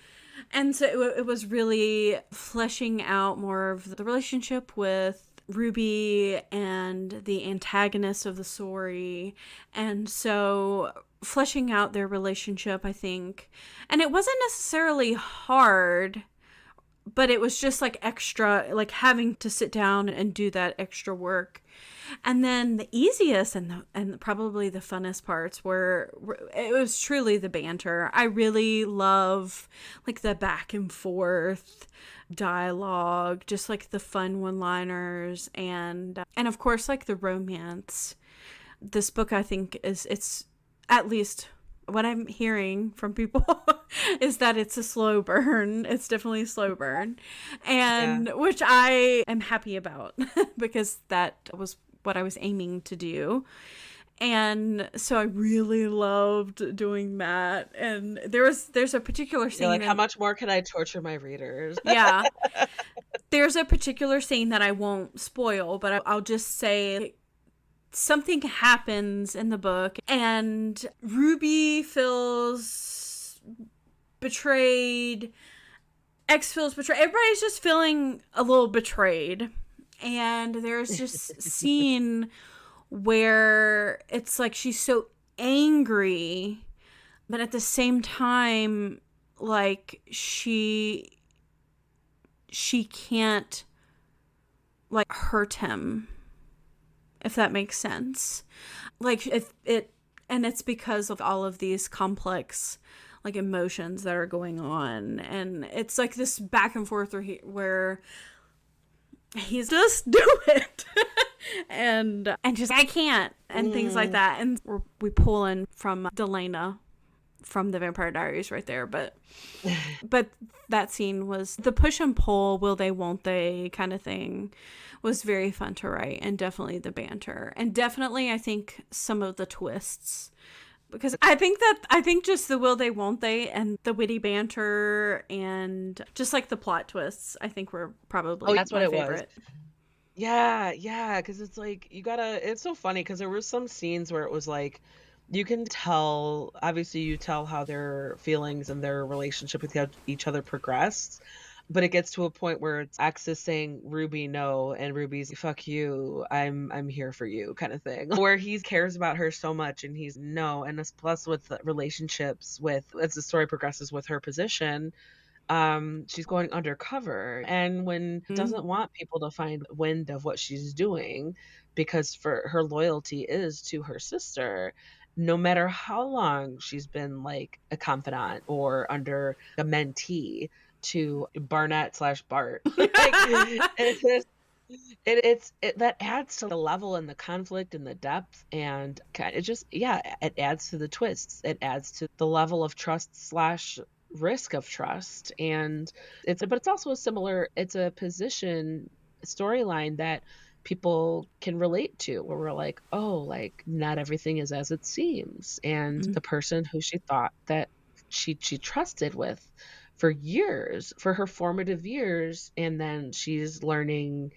And so it was really fleshing out more of the relationship with Ruby and the antagonist of the story. And so fleshing out their relationship, I think. And it wasn't necessarily hard, but it was just like extra, like having to sit down and do that extra work. And then the easiest and probably the funnest parts were it was truly the banter. I really love like the back and forth dialogue, just like the fun one-liners, and of course like the romance. This book, I think, it's at least what I'm hearing from people is that it's a slow burn. It's definitely a slow burn, and which I am happy about because that was what I was aiming to do. And so I really loved doing that. And there's a particular scene. You're like, how much more can I torture my readers? Yeah. There's a particular scene that I won't spoil, but I'll just say something happens in the book and Ruby feels betrayed. X feels betrayed. Everybody's just feeling a little betrayed. And there's just scene where it's like she's so angry, but at the same time, like she can't like hurt him, if that makes sense. Like it's because of all of these complex like emotions that are going on, and it's like this back and forth where he's just do it and just I can't, and things like that. And we pull in from Delana from the Vampire Diaries right there, but that scene was the push and pull, will they, won't they kind of thing was very fun to write, and definitely the banter, and definitely I think some of the twists, because I think just the will they, won't they, and the witty banter, and just like the plot twists, I think were probably That's what my it was. favorite. Yeah, because it's like it's so funny because there were some scenes where it was like you can tell, obviously you tell how their feelings and their relationship with each other progressed, but it gets to a point where it's X is saying Ruby no, and Ruby's fuck you, I'm here for you kind of thing. Where he cares about her so much and he's no, and this plus with the relationships with as the story progresses with her position, she's going undercover, and when doesn't want people to find wind of what she's doing because for her loyalty is to her sister, no matter how long she's been like a confidant or under a mentee to Barnett slash Bart. Like it's just that adds to the level and the conflict and the depth, and it just, yeah, it adds to the twists, it adds to the level of trust slash risk of trust, and it's also it's a position storyline that people can relate to, where we're like, oh, like not everything is as it seems, and the person who she thought that she trusted with for years, for her formative years, and then she's learning,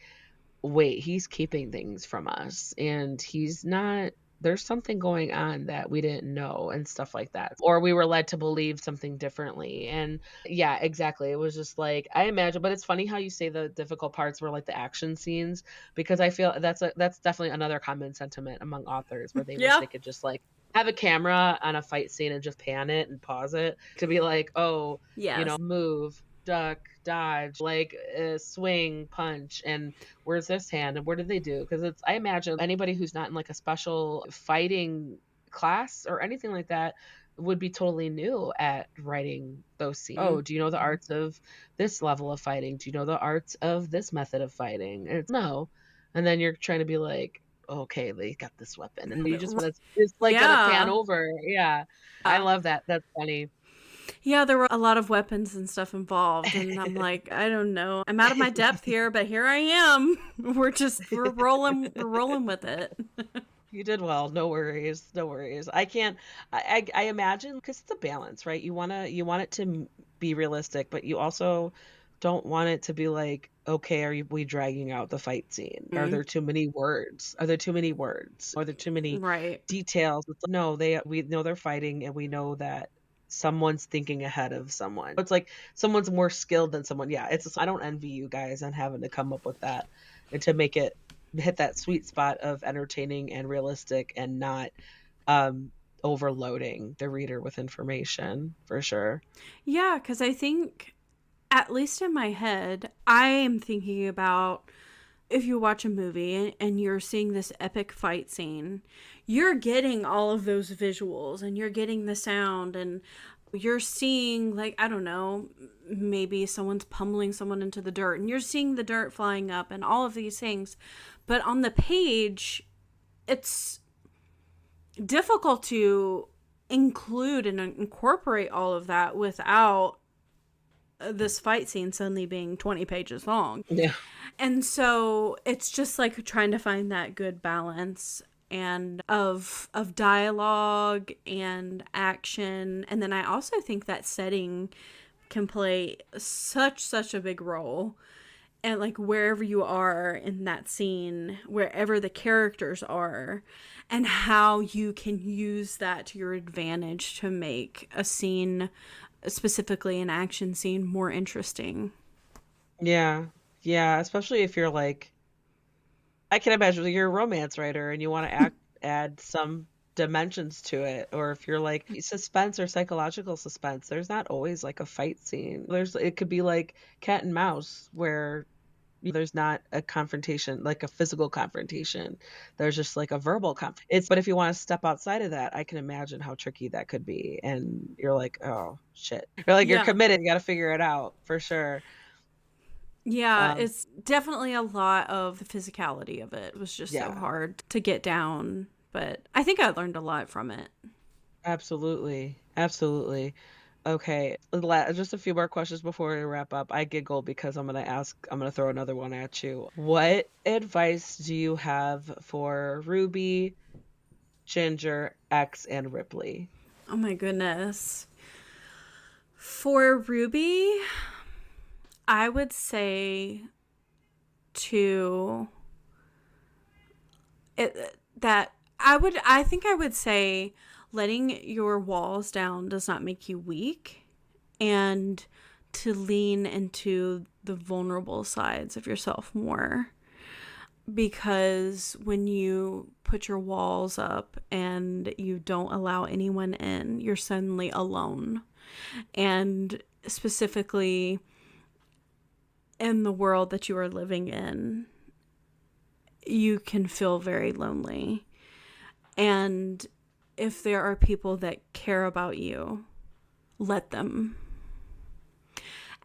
wait, he's keeping things from us and he's not, there's something going on that we didn't know and stuff like that. Or we were led to believe something differently. And yeah, exactly. It was just like, I imagine, but it's funny how you say the difficult parts were like the action scenes, because I feel that's definitely another common sentiment among authors where they wish Yeah. they could just like have a camera on a fight scene and just pan it and pause it to be like, oh, Yes. move, duck, dodge, like swing, punch, and where's this hand and what did they do? Because I imagine anybody who's not in like a special fighting class or anything like that would be totally new at writing those scenes. Oh, do you know the arts of this level of fighting? Do you know the arts of this method of fighting? And it's no. And then you're trying to be like, okay, they got this weapon. And you just want to, it's like gonna pan Yeah. over. Yeah. I love that. That's funny. Yeah, there were a lot of weapons and stuff involved, and I'm like, I don't know. I'm out of my depth here, but here I am. We're rolling with it. You did well. No worries. No worries. I can't. I imagine because it's a balance, right? You want it to be realistic, but you also don't want it to be like, okay, we dragging out the fight scene? Are there too many words? Are there too many words? Are there too many Right. details? It's like, no, we know they're fighting, and we know that someone's thinking ahead of someone. It's like someone's more skilled than someone. Yeah, it's just, I don't envy you guys on having to come up with that and to make it hit that sweet spot of entertaining and realistic and not overloading the reader with information, for sure. Yeah, because I think, at least in my head, I am thinking about, if you watch a movie and you're seeing this epic fight scene, you're getting all of those visuals and you're getting the sound, and you're seeing, like, I don't know, maybe someone's pummeling someone into the dirt and you're seeing the dirt flying up and all of these things. But on the page, it's difficult to include and incorporate all of that without this fight scene suddenly being 20 pages long. Yeah. And so it's just like trying to find that good balance and of dialogue and action. And then I also think that setting can play such a big role. And like wherever you are in that scene, wherever the characters are, and how you can use that to your advantage to make a scene, specifically an action scene, more interesting. Yeah. Yeah. Especially if you're like, I can imagine you're a romance writer and you want to add some dimensions to it, or if you're like suspense or psychological suspense, there's not always like a fight scene. It could be like cat and mouse where there's not a confrontation, like a physical confrontation. There's just like a verbal but if you want to step outside of that, I can imagine how tricky that could be. And you're like, oh shit. You're like, you're committed, you got to figure it out for sure. Yeah, it's definitely a lot of the physicality of it. It was just so hard to get down, but I think I learned a lot from it. Absolutely. Absolutely. Okay, just a few more questions before we wrap up. I giggle because I'm gonna throw another one at you. What advice do you have for Ruby, Ginger, X, and Ripley? Oh my goodness. For Ruby, I would say to I would say letting your walls down does not make you weak, and to lean into the vulnerable sides of yourself more, because when you put your walls up and you don't allow anyone in, you're suddenly alone. And specifically in the world that you are living in, you can feel very lonely. And if there are people that care about you, let them.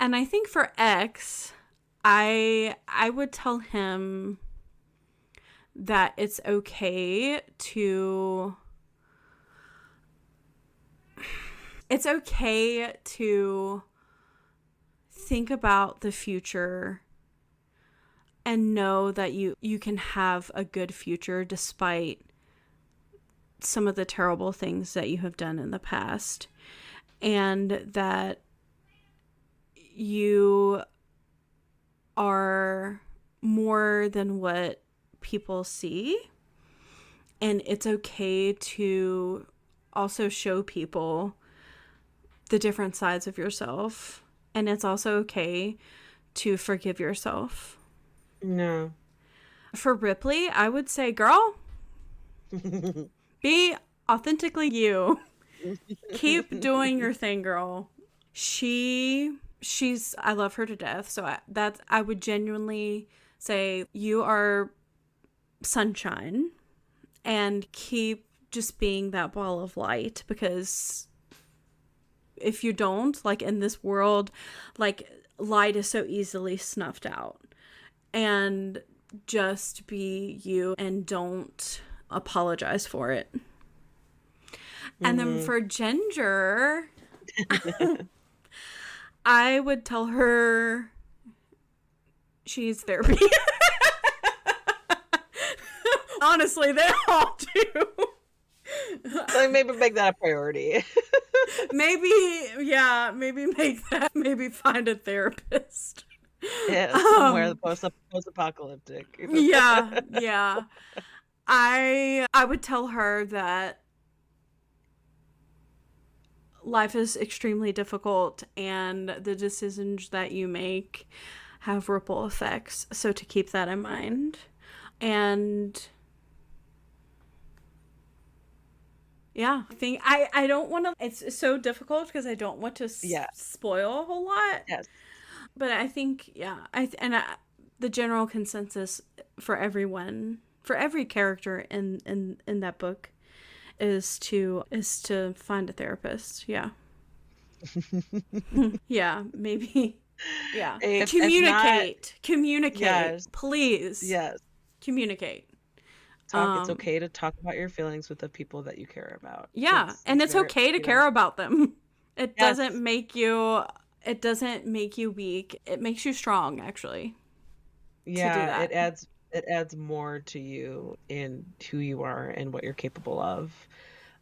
And I think for X, I would tell him that it's okay to think about the future and know that you can have a good future despite some of the terrible things that you have done in the past, and that you are more than what people see, and it's okay to also show people the different sides of yourself, and it's also okay to forgive yourself. No. For Ripley, I would say, girl, be authentically you. Keep doing your thing, girl. She's I love her to death. So I would genuinely say you are sunshine, and keep just being that ball of light, because if you don't, like, in this world, like, light is so easily snuffed out. And just be you and don't apologize for it. And then for Ginger, I would tell her she needs therapy. Honestly, they all do. Like, maybe make that a priority. Maybe maybe find a therapist. Yeah, somewhere the post-apocalyptic. Yeah. I would tell her that life is extremely difficult and the decisions that you make have ripple effects, so to keep that in mind. And yeah, I think I don't want to, it's so difficult because I don't want to spoil a whole lot. Yes. But I think, yeah, the general consensus for everyone, for every character in that book, is to find a therapist. Yeah. Yeah, maybe. Yeah. Communicate. Yes. Please. Yes. Communicate. It's okay to talk about your feelings with the people that you care about. Yeah, it's okay to care about them. It doesn't make you weak. It makes you strong, actually. Yeah, it adds more to you in who you are and what you're capable of.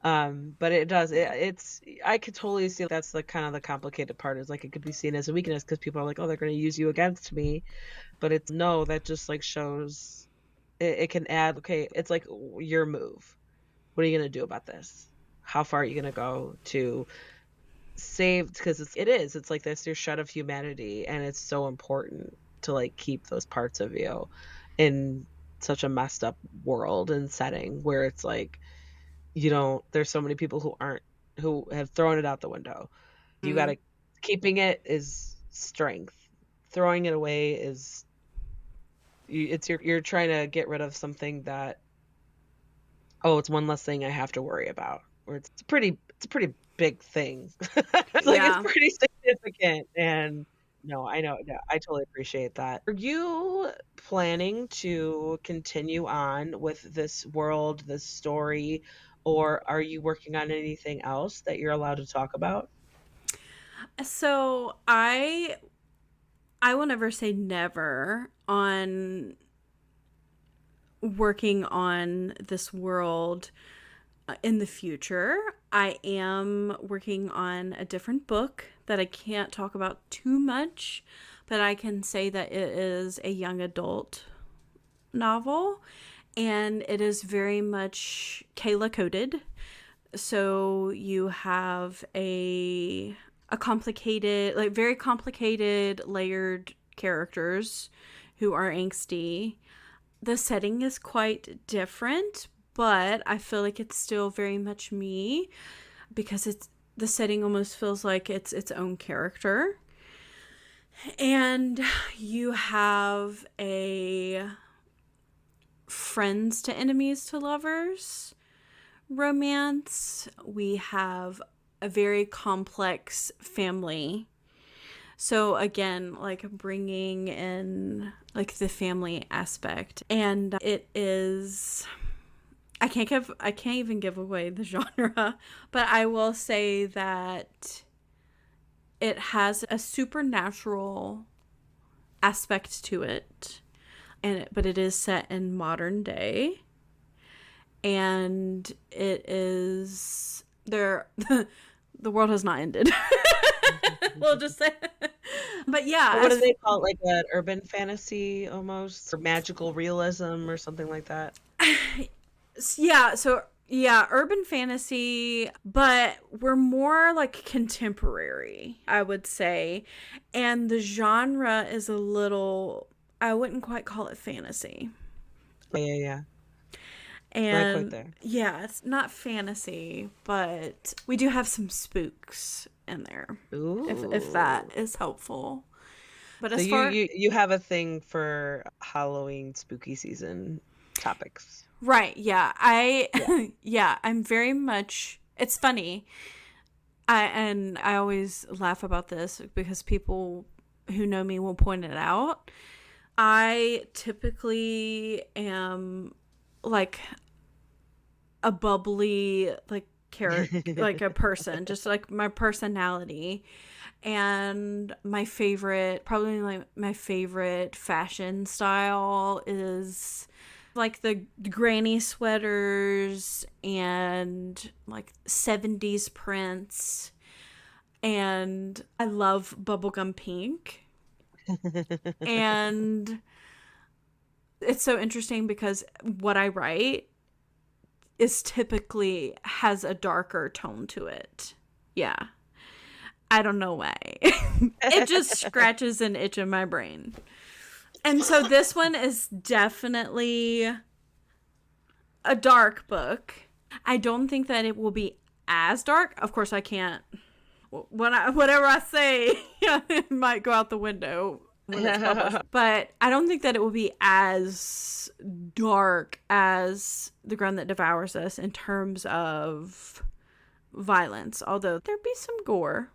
But it's I could totally see that's the kind of the complicated part, is like it could be seen as a weakness because people are like, oh, they're going to use you against me. But it's no, that just like shows it can add, okay, it's like your move. What are you going to do about this? How far are you going to go to save? Because it's like this, your shred of humanity, and it's so important to like keep those parts of you in such a messed up world and setting where it's like there's so many people who have thrown it out the window. You gotta keeping it is strength. Throwing it away is you're trying to get rid of something that, oh, it's one less thing I have to worry about. Or it's a pretty big thing. It's pretty significant. And no, I know, yeah, I totally appreciate that. Are you planning to continue on with this world, this story, or are you working on anything else that you're allowed to talk about? So I will never say never on working on this world in the future. I am working on a different book that I can't talk about too much, but I can say that it is a young adult novel, and it is very much Kayla coded. So you have a complicated, like very complicated, layered characters who are angsty. The setting is quite different, but I feel like it's still very much me because the setting almost feels like it's its own character. And you have a friends to enemies to lovers romance. We have a very complex family. So again, like bringing in like the family aspect, and it is, I can't even give away the genre, but I will say that it has a supernatural aspect to it, but it is set in modern day, and it is there. The world has not ended. We'll just say. But yeah, What do they call it? Like an urban fantasy almost, or magical realism or something like that? yeah, so yeah, urban fantasy, but we're more like contemporary, I would say. And the genre is a little, I wouldn't quite call it fantasy. Yeah. And not quite there. Yeah, it's not fantasy, but we do have some spooks in there. Ooh. If that is helpful. But So as far you have a thing for Halloween spooky season topics. right, yeah. Yeah, I'm very much, it's funny. I always laugh about this because people who know me will point it out. I typically am like a bubbly like character, like a person, just like my personality. And my favorite, probably like my favorite fashion style is like the granny sweaters and like 70s prints. And I love bubblegum pink. And it's so interesting because what I write is typically has a darker tone to it. Yeah. I don't know why. It just scratches an itch in my brain. And so this one is definitely a dark book. I don't think that it will be as dark. Of course, I can't. Whatever I say, it might go out the window when it's published. But I don't think that it will be as dark as The Ground That Devours Us in terms of violence, although there'd be some gore.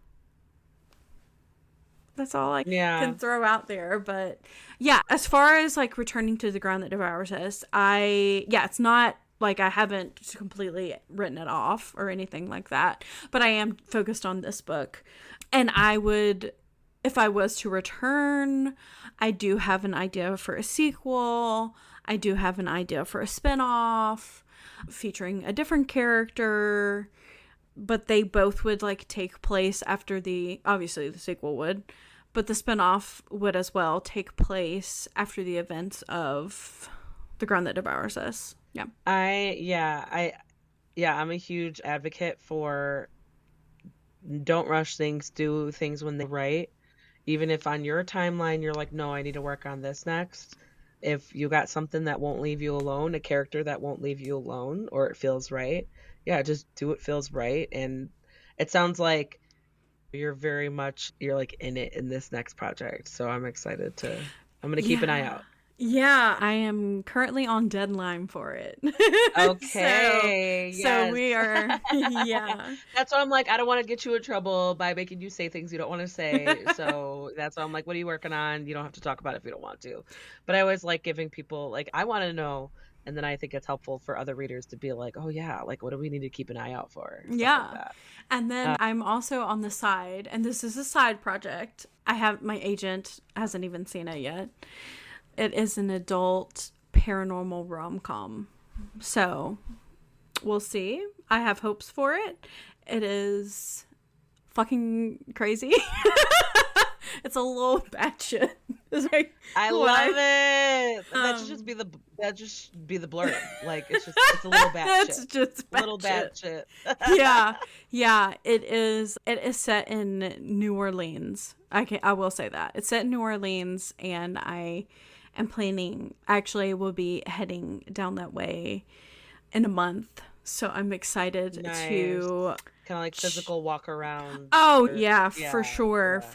That's all I can throw out there. But yeah, as far as like returning to The Ground That Devours Us, it's not like I haven't completely written it off or anything like that, but I am focused on this book. And I would, if I was to return, I do have an idea for a sequel. I do have an idea for a spinoff featuring a different character, but they both would like take place after obviously the sequel would, but the spinoff would as well take place after the events of The Ground That Devours Us. Yeah. I'm a huge advocate for don't rush things, do things when they're right. Even if on your timeline you're like, no, I need to work on this next. If you got something that won't leave you alone, a character that won't leave you alone, or it feels right, just do what feels right. And it sounds like you're like in it in this next project. So I'm excited I'm going to keep an eye out. Yeah, I am currently on deadline for it. Okay. So we are, yeah. That's why I'm like, I don't want to get you in trouble by making you say things you don't want to say. So that's why I'm like, what are you working on? You don't have to talk about it if you don't want to. But I always like giving people, like, I want to know And then I think it's helpful for other readers to be like, oh yeah, like what do we need to keep an eye out for? Stuff like Yeah. that. And then I'm also on the side, and this is a side project. I have my agent hasn't even seen it yet. It is an adult paranormal rom-com. So we'll see. I have hopes for it. It is fucking crazy. It's a little batshit. It's like, I love it. That should just be the blurb. Like it's a little batshit. It's just a little batshit. Yeah. It is set in New Orleans. I will say that it's set in New Orleans, and I am planning. Actually, will be heading down that way in a month. So I'm excited to kind of like physical walk around. Oh, for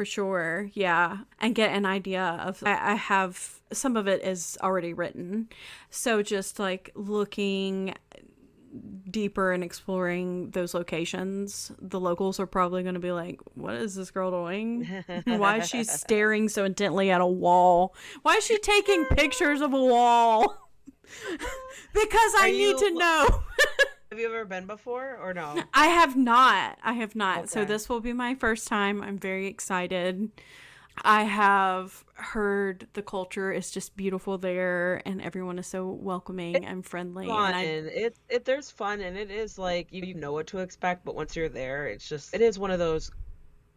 sure. Yeah. And get an idea of, I have, some of it is already written. So just like looking deeper and exploring those locations, the locals are probably going to be like, what is this girl doing? Why is she staring so intently at a wall? Why is she taking pictures of a wall? Because I need to know. Have you ever been before or no? I have not. Okay. So this will be my first time. I'm very excited. I have heard the culture is just beautiful there, and everyone is so welcoming and friendly. Fun. And there's fun, and it is like you know what to expect, but once you're there, it is one of those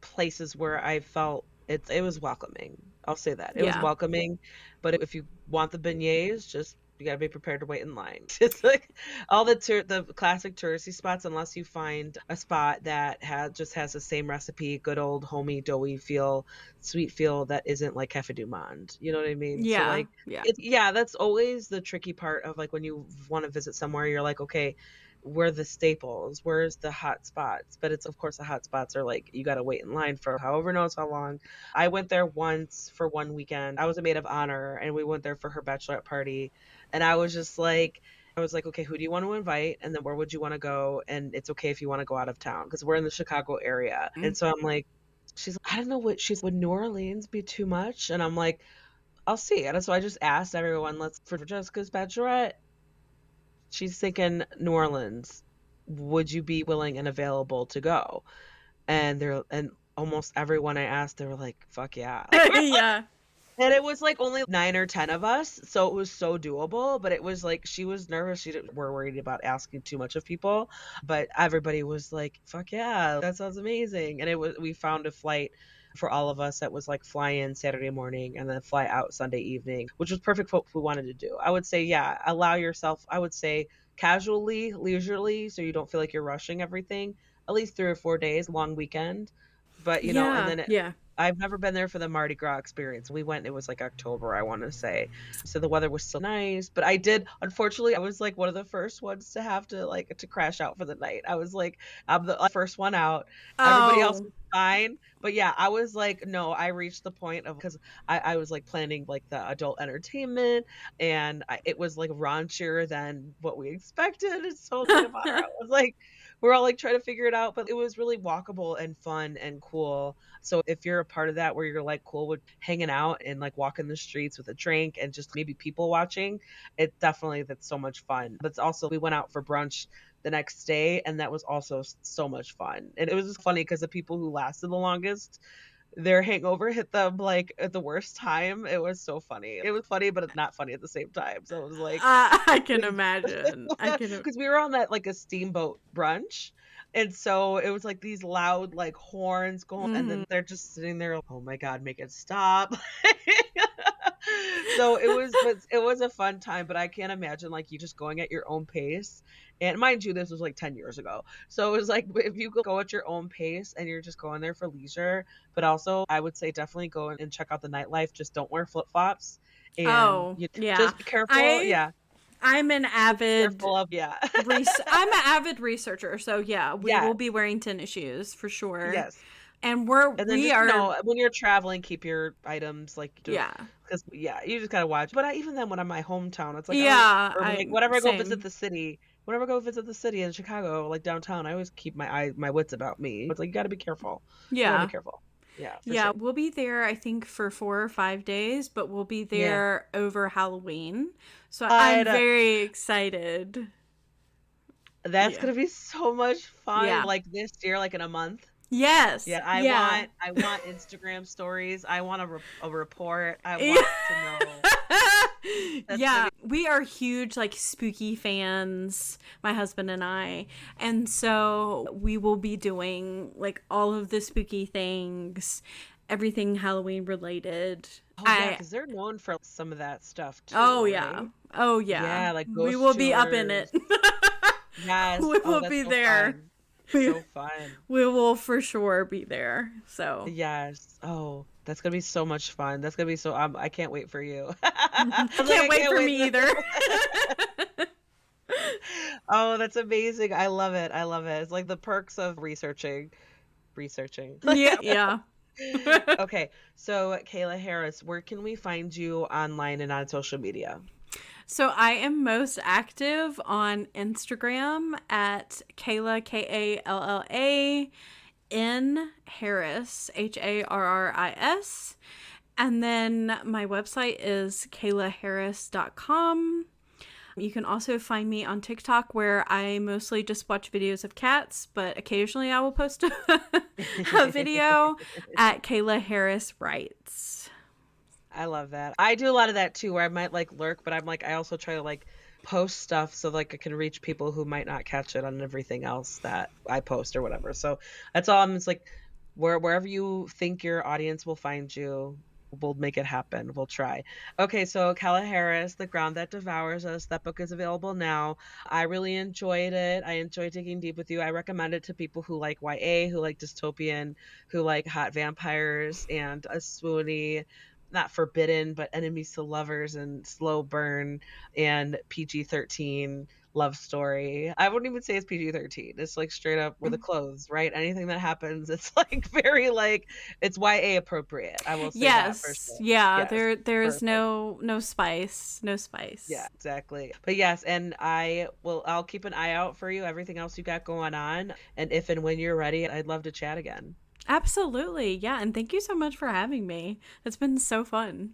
places where I felt it was welcoming. I'll say that. It was welcoming, but if you want the beignets, just you gotta be prepared to wait in line. It's like all the classic touristy spots, unless you find a spot that has the same recipe, good old homey, doughy feel, sweet feel that isn't like Cafe du Monde. You know what I mean? Yeah. So like, that's always the tricky part of like when you want to visit somewhere, you're like, okay, where are the staples? Where's the hot spots? But it's of course the hot spots are like you got to wait in line for however knows how long. I went there once for one weekend. I was a maid of honor, and we went there for her bachelorette party, and I was like, okay, who do you want to invite? And then where would you want to go? And it's okay if you want to go out of town because we're in the Chicago area. Mm-hmm. And so I'm like, she's like, I don't know would New Orleans be too much? And I'm like, I'll see. And so I just asked everyone, for Jessica's bachelorette, she's thinking New Orleans. Would you be willing and available to go? And almost everyone I asked, they were like, fuck yeah. Yeah. And it was like only 9 or 10 of us, so it was so doable. But it was like she was nervous. We're worried about asking too much of people, but everybody was like, "Fuck yeah, that sounds amazing!" And we found a flight for all of us that was like fly in Saturday morning and then fly out Sunday evening, which was perfect for what we wanted to do. I would say, allow yourself. I would say casually, leisurely, so you don't feel like you're rushing everything. At least 3 or 4 days, long weekend. But and then I've never been there for the Mardi Gras experience. We went, it was like October, I want to say. So the weather was still nice, but unfortunately, I was like one of the first ones to have to crash out for the night. I was like, I'm the first one out. Everybody else was fine. But yeah, I was like, no, I reached the point of, because I was like planning like the adult entertainment, and it was like raunchier than what we expected. It's totally about her. I was like, we're all like trying to figure it out, but it was really walkable and fun and cool. So if you're a part of that where you're like cool with hanging out and like walking the streets with a drink and just maybe people watching, that's so much fun. But also we went out for brunch the next day, and that was also so much fun. And it was just funny because the people who lasted the longest, their hangover hit them like at the worst time. It was so funny. It was funny, but it's not funny at the same time. So it was like, I can imagine. Because we were on that like a steamboat brunch. And so it was like these loud like horns going, and then they're just sitting there, oh my God, make it stop. So it was a fun time, but I can't imagine like you just going at your own pace. And mind you, this was like 10 years ago. So it was like, if you go at your own pace and you're just going there for leisure, but also I would say definitely go and check out the nightlife. Just don't wear flip-flops. And just be careful. I'm an avid I'm an avid researcher, so we will be wearing tennis shoes for sure. Yes. And when you're traveling, keep your items because you just gotta watch. But even then, when I'm in my hometown, it's like whenever I go visit the city in Chicago, like downtown, I always keep my wits about me. It's like you gotta be careful. Yeah. You gotta be careful. Yeah, for Yeah, sure. we'll be there, I think, for 4 or 5 days, but we'll be Yeah. there over Halloween. So I I'm know. very excited. That's Yeah. gonna be so much fun. Yeah. Like this year, like in a month. Yes. Yeah, I Yeah. want I want Instagram stories. I want a report. I Yeah. want to know. That's gonna Yeah, be we are huge like spooky fans, my husband and I. And so we will be doing like all of the spooky things, everything Halloween related. oh yeah, I because they're known for some of that stuff too, Oh yeah. right? Oh yeah. Yeah, like We ghost will be up in it. tours. Yes. We Oh, will that's be so there. fun. We So fun. we will for sure be there. So Yes. Oh, that's gonna be so much fun. That's gonna be so I can't wait for you. I was like, can't I wait can't for wait. me either. Oh, that's amazing. I love it. I love it. It's like the perks of researching. Yeah, yeah. Okay, so Kayla Harris, where can we find you online and on social media? So I am most active on Instagram at Kayla Kalla N Harris Harris. And then my website is kaylaharris.com. You can also find me on TikTok where I mostly just watch videos of cats, but occasionally I will post a video at Kayla Harris Writes. I love that. I do a lot of that too, where I might like lurk, but I'm like, I also try to like post stuff so like I can reach people who might not catch it on everything else that I post or whatever. So that's all. I'm just like, wherever you think your audience will find you, we'll make it happen. We'll try. Okay, so Kalla Harris, The Ground That Devours Us. That book is available now. I really enjoyed it. I enjoyed digging deep with you. I recommend it to people who like YA, who like dystopian, who like hot vampires and a swoony, not forbidden, but enemies to lovers and slow burn and PG-13 love story. I wouldn't even say it's PG-13. It's like straight up with the clothes, right? Anything that happens, it's like very like it's YA appropriate. I will say that for Yes, sure. yeah, Yes. there's Perfect. no spice, no Yeah, spice. exactly. But yes, and I'll keep an eye out for you, everything else you got going on. And if and when you're ready, I'd love to chat again. Absolutely. Yeah, and thank you so much for having me. It's been so fun.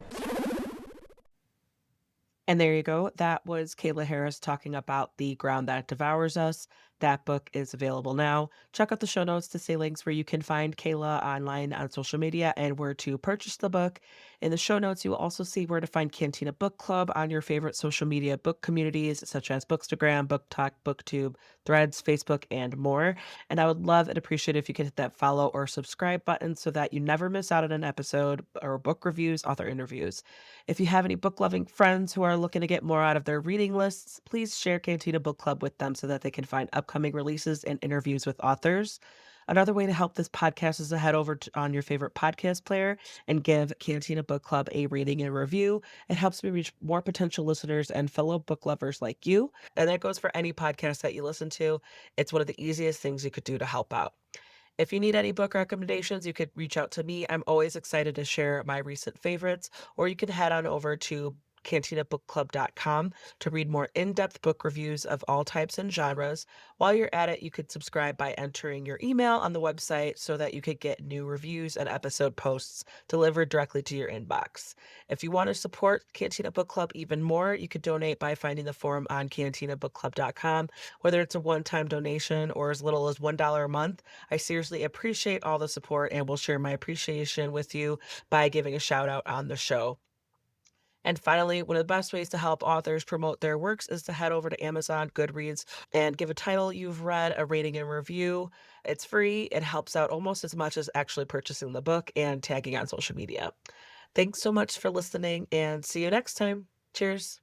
And there you go. That was Kayla Harris talking about The Ground That Devours Us. That book is available now. Check out the show notes to see links where you can find Kayla online on social media and where to purchase the book. In the show notes, you will also see where to find Cantina Book Club on your favorite social media book communities, such as Bookstagram, BookTok, BookTube, Threads, Facebook, and more. And I would love and appreciate if you could hit that follow or subscribe button so that you never miss out on an episode or book reviews, author interviews. If you have any book loving friends who are looking to get more out of their reading lists, please share Cantina Book Club with them so that they can find upcoming releases and interviews with authors. Another way to help this podcast is to head over on your favorite podcast player and give Cantina Book Club a rating and review. It helps me reach more potential listeners and fellow book lovers like you. And that goes for any podcast that you listen to. It's one of the easiest things you could do to help out. If you need any book recommendations, you could reach out to me. I'm always excited to share my recent favorites, or you can head on over to cantinabookclub.com to read more in-depth book reviews of all types and genres. While you're at it, you could subscribe by entering your email on the website so that you could get new reviews and episode posts delivered directly to your inbox. If you want to support Cantina Book Club even more, you could donate by finding the form on cantinabookclub.com. Whether it's a one-time donation or as little as $1 a month, I seriously appreciate all the support and will share my appreciation with you by giving a shout out on the show. And finally, one of the best ways to help authors promote their works is to head over to Amazon, Goodreads, and give a title you've read a rating and review. It's free. It helps out almost as much as actually purchasing the book and tagging on social media. Thanks so much for listening and see you next time. Cheers.